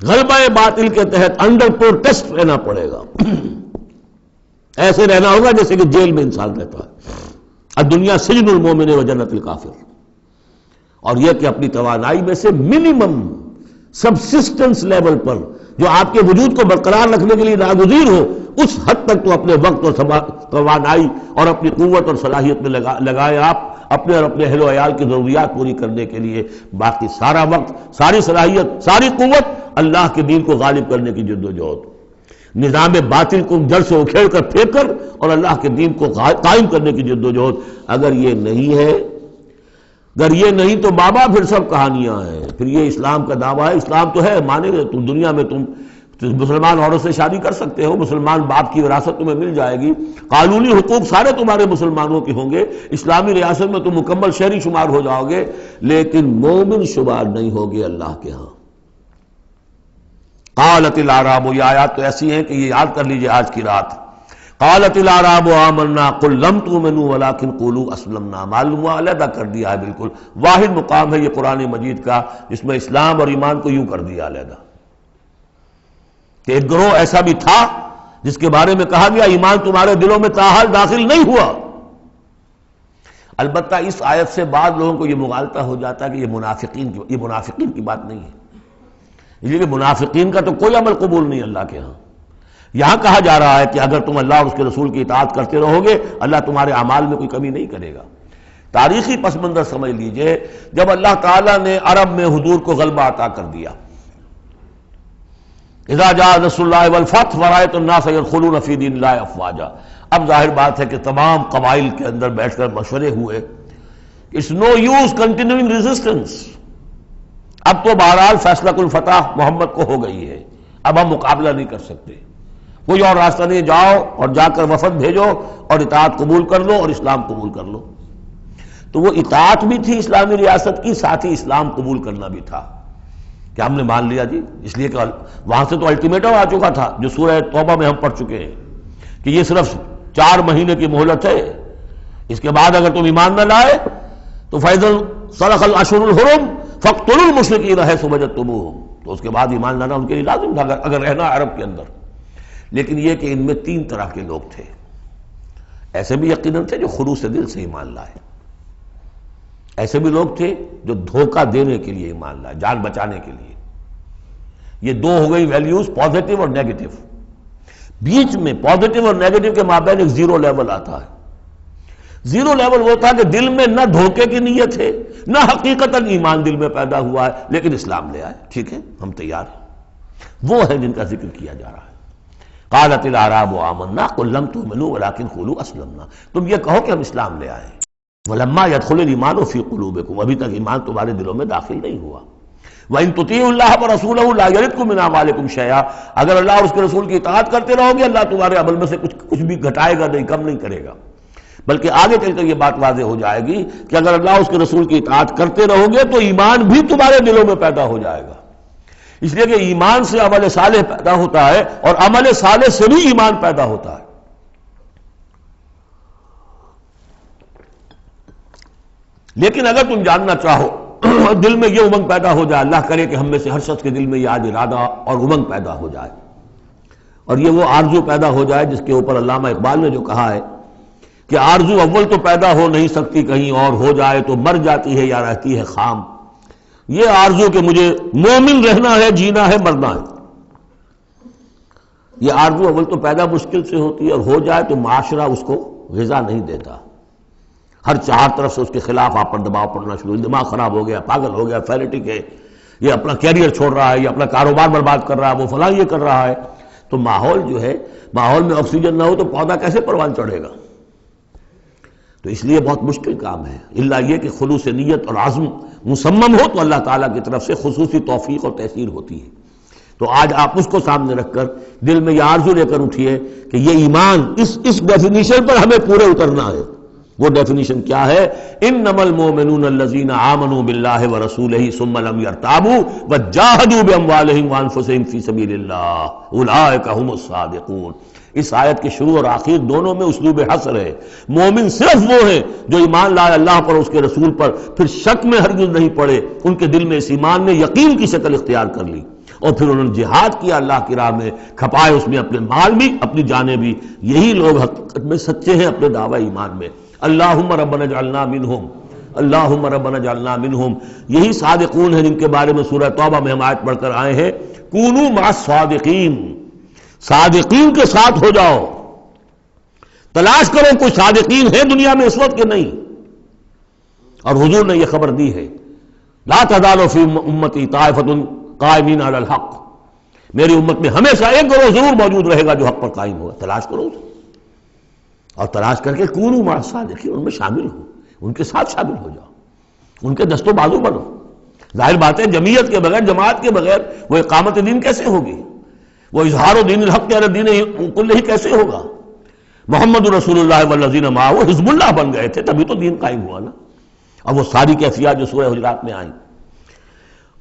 غلبہ باطل کے تحت انڈر پروٹیسٹ رہنا پڑے گا. ایسے رہنا ہوگا جیسے کہ جیل میں انسان رہتا ہے. الدنیا سجن المومن و جنت الکافر. اور یہ کہ اپنی توانائی میں سے منیمم سبسسٹنس لیول پر جو آپ کے وجود کو برقرار رکھنے کے لیے ناگزیر ہو، اس حد تک تو اپنے وقت اور توانائی اور اپنی قوت اور صلاحیت میں لگائے آپ اپنے اور اپنے اہل و عیال کی ضروریات پوری کرنے کے لیے. باقی سارا وقت، ساری صلاحیت، ساری قوت اللہ کے دین کو غالب کرنے کی جد و جہد، نظام باطل کو جڑ سے اکھیڑ کر پھینک کر اور اللہ کے دین کو قائم کرنے کی جد و جہد. اگر یہ نہیں ہے، اگر یہ نہیں تو بابا پھر سب کہانیاں ہیں. پھر یہ اسلام کا دعویٰ ہے. اسلام تو ہے، مانے گے تم دنیا میں تم مسلمان عورت سے شادی کر سکتے ہو، مسلمان باپ کی وراثت تمہیں مل جائے گی، قانونی حقوق سارے تمہارے مسلمانوں کے ہوں گے، اسلامی ریاست میں تم مکمل شہری شمار ہو جاؤ گے، لیکن مومن شمار نہیں ہوگے اللہ کے ہاں. قالت الاعراب، یہ آیات تو ایسی ہیں کہ یہ یاد کر لیجئے آج کی رات. قالت الاعراب آمنا قل لم تؤمنوا ولكن قولوا اسلمنا. معلوم ہوا علیحدہ کر دیا ہے، بالکل واحد مقام ہے یہ قرآن مجید کا جس میں اسلام اور ایمان کو یوں کر دیا علیحدہ. کہ ایک گروہ ایسا بھی تھا جس کے بارے میں کہا گیا ایمان تمہارے دلوں میں تاحال داخل نہیں ہوا. البتہ اس آیت سے بعض لوگوں کو یہ مغالطہ ہو جاتا ہے کہ یہ منافقین کی بات نہیں ہے. یہ کہ منافقین کا تو کوئی عمل قبول نہیں اللہ کے ہاں. یہاں کہا جا رہا ہے کہ اگر تم اللہ اور اس کے رسول کی اطاعت کرتے رہو گے اللہ تمہارے اعمال میں کوئی کمی نہیں کرے گا. تاریخی پس منظر سمجھ لیجئے، جب اللہ تعالیٰ نے عرب میں حضور کو غلبہ عطا کر دیا، اذا جاء نصر اللہ والفتح ورأیت الناس يدخلون فی دین اللہ افواجا. اب ظاہر بات ہے کہ تمام قبائل کے اندر بیٹھ کر مشورے ہوئے. It's no use continuing resistance. اب تو بہرحال فیصلہ کل فتح محمد کو ہو گئی ہے، اب ہم مقابلہ نہیں کر سکتے، کوئی اور راستہ نہیں. جاؤ اور جا کر وفد بھیجو اور اطاعت قبول کر لو اور اسلام قبول کر لو. تو وہ اطاعت بھی تھی اسلامی ریاست کی، ساتھ ہی اسلام قبول کرنا بھی تھا کہ ہم نے مان لیا جی. اس لیے کہ وہاں سے تو الٹیمیٹم آ چکا تھا جو سورہ توبہ میں ہم پڑھ چکے ہیں کہ یہ صرف 4 مہینے کی مہلت ہے، اس کے بعد اگر تم ایمان نہ لائے تو فَإِذَا انْسَلَخَ الْأَشْهُرُ الْحُرُمُ فَاقْتُلُوا الْمُشْرِكِينَ حَيْثُ وَجَدتُّمُوهُمْ. تو اس کے بعد ایمان لانا ان کے لیے لازم تھا اگر رہنا عرب کے اندر. لیکن یہ کہ ان میں 3 طرح کے لوگ تھے. ایسے بھی یقیناً تھے جو خلوص دل سے ایمان لائے، ایسے بھی لوگ تھے جو دھوکہ دینے کے لیے ایمان لائے، جان بچانے کے لیے. یہ 2 ہو گئی ویلیوز، پازیٹیو اور نیگیٹو. بیچ میں پازیٹیو اور نیگیٹو کے مابین ایک زیرو لیول آتا ہے. زیرو لیول وہ تھا کہ دل میں نہ دھوکے کی نیت ہے نہ حقیقتاً ایمان دل میں پیدا ہوا ہے، لیکن اسلام لے آئے. ٹھیک ہے، ہم تیار ہیں. وہ ہے جن کا ذکر کیا جا رہا ہے. قالت الاعراب آمنا قل لم تؤمنوا ولكن قولوا اسلمنا. تم یہ کہو کہ ہم اسلام لے آئے. ولما يدخل الايمان في قلوبكم، ابھی تک ایمان تمہارے دلوں میں داخل نہیں ہوا. وَإِن تُطِيعُوا اللَّهَ وَرَسُولَهُ لَا يَلِدْكُم مِّنْ أَعْمَالِكُم شَيْئًا. اگر اللہ اور اس کے رسول کی اطاعت کرتے رہو گے اللہ تمہارے عمل میں سے کچھ بھی گھٹائے گا نہیں، کم نہیں کرے گا. بلکہ آگے چل کر یہ بات واضح ہو جائے گی کہ اگر اللہ اور اس کے رسول کی اطاعت کرتے رہو گے تو ایمان بھی تمہارے دلوں میں پیدا ہو جائے گا. اس لیے کہ ایمان سے عمل صالح پیدا ہوتا ہے اور عمل صالح سے بھی ایمان پیدا ہوتا ہے. لیکن اگر تم جاننا چاہو دل میں یہ امنگ پیدا ہو جائے، اللہ کرے کہ ہم میں سے ہر شخص کے دل میں یہ آج ارادہ اور امنگ پیدا ہو جائے اور یہ وہ آرزو پیدا ہو جائے جس کے اوپر علامہ اقبال نے جو کہا ہے کہ آرزو اول تو پیدا ہو نہیں سکتی کہیں اور، ہو جائے تو مر جاتی ہے یا رہتی ہے خام. یہ آرزو کہ مجھے مومن رہنا ہے، جینا ہے، مرنا ہے، یہ آرزو اول تو پیدا مشکل سے ہوتی ہے اور ہو جائے تو معاشرہ اس کو غذا نہیں دیتا. ہر 4 طرف سے اس کے خلاف آپ پر دباؤ پڑنا شروع، دماغ خراب ہو گیا، پاگل ہو گیا، فینیٹک ہے، یہ اپنا کیریئر چھوڑ رہا ہے، یہ اپنا کاروبار برباد کر رہا ہے، وہ فلاں یہ کر رہا ہے. تو ماحول جو ہے، ماحول میں آکسیجن نہ ہو تو پودا کیسے پروان چڑھے گا؟ تو اس لیے بہت مشکل کام ہے. الا یہ کہ خلوص نیت اور عزم مصمم ہو تو اللہ تعالیٰ کی طرف سے خصوصی توفیق اور تحصیل ہوتی ہے. تو آج آپ اس کو سامنے رکھ کر دل میں یہ آرزو لے کر اٹھیے کہ یہ ایمان اس ڈیفینیشن پر ہمیں پورے اترنا ہے. وہ ڈیفینیشن کیا ہے؟ انما المؤمنون الذین آمنوا باللہ ورسولہ ثم لم یرتابوا وجاہدوا باموالہم وانفسہم فی سبیل اللہ اولئک هم الصادقون. اس آیت کے شروع اور آخر دونوں میں اسلوب حصر ہے. مومن صرف وہ ہیں جو ایمان لائے اللہ پر، اس کے رسول پر، پھر شک میں ہرگز نہیں پڑے، ان کے دل میں اس ایمان نے یقین کی شکل اختیار کر لی اور پھر انہوں نے جہاد کیا اللہ کی راہ میں، کھپائے اس میں اپنے مال بھی اپنی جانیں بھی، یہی لوگ حقیقت میں سچے ہیں اپنے دعوی ایمان میں۔ اللہم ربنا اجعلنا منہم، اللہم ربنا اجعلنا منہم، یہی صادقون ہیں جن کے بارے میں سورہ توبہ میں ہم آیت پڑھ کر آئے ہیں، کونوا مع الصادقین، صادقین کے ساتھ ہو جاؤ۔ تلاش کرو کوئی صادقین ہے دنیا میں اس وقت کہ نہیں، اور حضور نے یہ خبر دی ہے، لا تزال فی امتی طائفۃ قائمین علی الحق، میری امت میں ہمیشہ ایک گروہ ضرور موجود رہے گا جو حق پر قائم ہوگا۔ تلاش کرو اسے، اور تلاش کر کے کونوا مع الصادقین، ان میں شامل ہو، ان کے ساتھ شامل ہو جاؤ، ان کے دست و بازو بنو۔ ظاہر بات ہے جمعیت کے بغیر، جماعت کے بغیر وہ اقامت دین کیسے ہوگی، وہ اظہار دین الحق علی الدین کلہ کیسے ہوگا؟ محمد رسول اللہ والذین معہ حزب اللہ بن گئے تھے، تبھی تو دین قائم ہوا نا۔ اب وہ ساری کیفیات جو سورہ حجرات میں آئیں،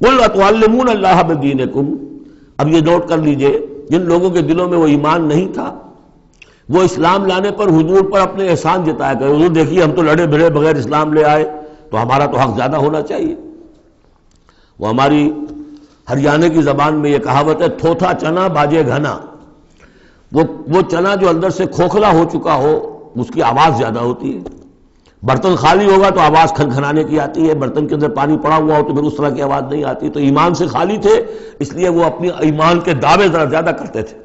قل اتعلمون اللہ بدینکم، اب یہ نوٹ کر لیجئے، جن لوگوں کے دلوں میں وہ ایمان نہیں تھا، وہ اسلام لانے پر حضور پر اپنے احسان جتایا کرے، حضور دیکھیے ہم تو لڑے بھڑے بغیر اسلام لے آئے، تو ہمارا تو حق زیادہ ہونا چاہیے۔ وہ ہماری ہریانے کی زبان میں یہ کہاوت ہے، تھوتھا چنا باجے گھنا، وہ چنا جو اندر سے کھوکھلا ہو چکا ہو اس کی آواز زیادہ ہوتی ہے، برتن خالی ہوگا تو آواز کھنکھنانے کی آتی ہے، برتن کے اندر پانی پڑا ہوا ہو تو پھر اس طرح کی آواز نہیں آتی۔ تو ایمان سے خالی تھے، اس لیے وہ اپنی ایمان کے دعوے ذرا زیادہ کرتے تھے۔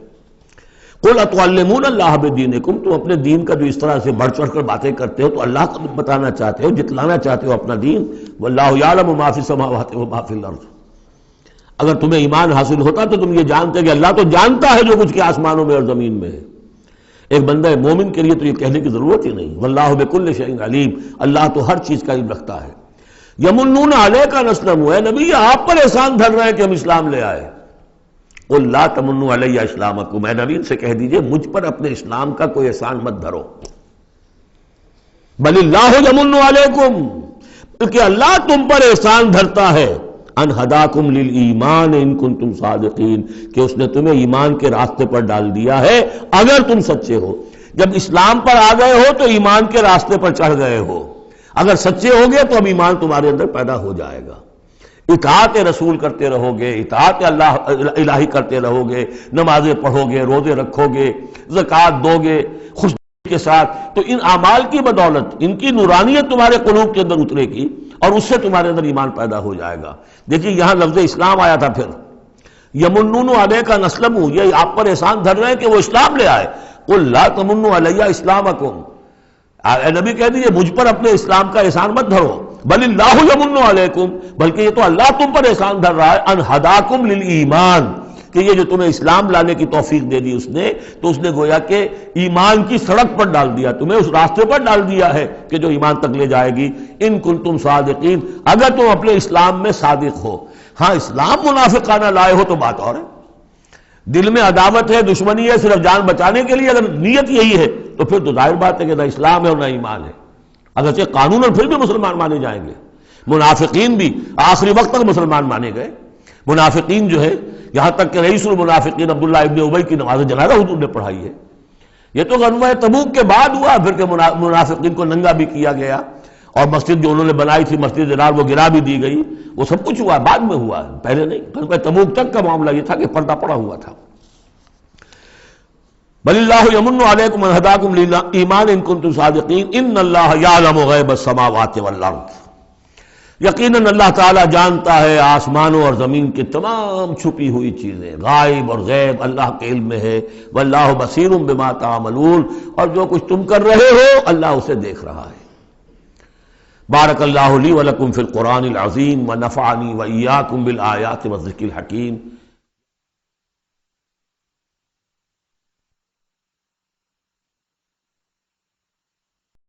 قل اتعلمون اللہ بدینکم، تم اپنے دین کا جو اس طرح سے بڑھ چڑھ کر باتیں کرتے ہو تو اللہ کا بتانا چاہتے ہو، جتلانا چاہتے ہو اپنا دین، واللہ یعلم ما فی السماوات وما فی الارض۔ اگر تمہیں ایمان حاصل ہوتا تو تم یہ جانتے کہ اللہ تو جانتا ہے جو کچھ کے آسمانوں میں اور زمین میں ہے۔ ایک بندہ مومن کے لیے تو یہ کہنے کی ضرورت ہی نہیں، واللہ بکل شیء علیم، اللہ تو ہر چیز کا علم رکھتا ہے۔ یمنون علیک ان اسلموا، اے نبی آپ پر احسان دھر رہے ہیں کہ ہم اسلام لے آئے۔ قل لا تمنوا علی اسلامکم، اے نبی سے کہہ دیجئے مجھ پر اپنے اسلام کا کوئی احسان مت دھرو، بل اللہ یمن علیکم، بلکہ اللہ تم پر احسان دھرتا ہے، ان ہداکم للایمان ان کنتم صادقین، کہ اس نے تمہیں ایمان کے راستے پر ڈال دیا ہے اگر تم سچے ہو۔ جب اسلام پر آ گئے ہو تو ایمان کے راستے پر چڑھ گئے ہو، اگر سچے ہو گے تو اب ایمان تمہارے اندر پیدا ہو جائے گا۔ اطاعت رسول کرتے رہو گے، اطاعت اللہ الہی کرتے رہو گے، نمازیں پڑھو گے، روزے رکھو گے، زکوٰۃ دو گے خوش کے ساتھ، تو ان اعمال کی بدولت ان کی نورانیت تمہارے قلوب کے اندر اترے گی اور اس سے تمہارے اندر ایمان پیدا ہو جائے گا۔ دیکھیے یہاں لفظ اسلام آیا تھا، پھر یمنون علیک ان اسلموا، یہ آپ پر احسان دھر رہے ہیں کہ وہ اسلام لے آئے۔ قل لا تمنوا علی اسلامکم، اے نبی کہہ دیجیے مجھ پر اپنے اسلام کا احسان مت دھرو، بل اللہ یمن علیکم، بلکہ یہ تو اللہ تم پر احسان دھر رہا ہے، ان ہداکم للایمان، کہ یہ جو تمہیں اسلام لانے کی توفیق دے دی اس نے، تو اس نے گویا کہ ایمان کی سڑک پر ڈال دیا، تمہیں اس راستے پر ڈال دیا ہے کہ جو ایمان تک لے جائے گی، ان کنتم صادقین، اگر تم اپنے اسلام میں صادق ہو۔ ہاں اسلام منافقانہ لائے ہو تو بات اور ہے، دل میں عداوت ہے، دشمنی ہے، صرف جان بچانے کے لیے اگر نیت یہی ہے تو پھر تو ظاہر بات ہے کہ نہ اسلام ہے اور نہ ایمان ہے، اگرچہ قانون اور پھر بھی مسلمان مانے جائیں گے۔ منافقین بھی آخری وقت تک مسلمان مانے گئے، منافقین جو ہے یہاں تک کہ رئیس المنافقین عبداللہ ابن ابی کی نماز جنازہ حضور نے پڑھائی ہے۔ یہ تو غزوہ تبوک کے بعد ہوا، پھر کہ منافقین کو ننگا بھی کیا گیا اور مسجد جو انہوں نے بنائی تھی مسجد ضرار وہ گرا بھی دی گئی، وہ سب کچھ ہوا بعد میں ہوا، پہلے نہیں۔ غزوہ تبوک تک کا معاملہ یہ تھا کہ پردہ پڑا ہوا تھا۔ بل اللہ یمن علیکم ان ہداکم للایمان ان کنتم صادقین ان اللہ یعلم غیب السماوات والارض، یقیناً اللہ تعالیٰ جانتا ہے آسمانوں اور زمین کی تمام چھپی ہوئی چیزیں، غائب اور غیب اللہ کے علم میں ہے، واللہ بصیر بما تعملون، اور جو کچھ تم کر رہے ہو اللہ اسے دیکھ رہا ہے۔ بارک اللہ لی ولکم فی القرآن العظیم ونفعنی وإیاکم بالآیات والذکر الحکیم۔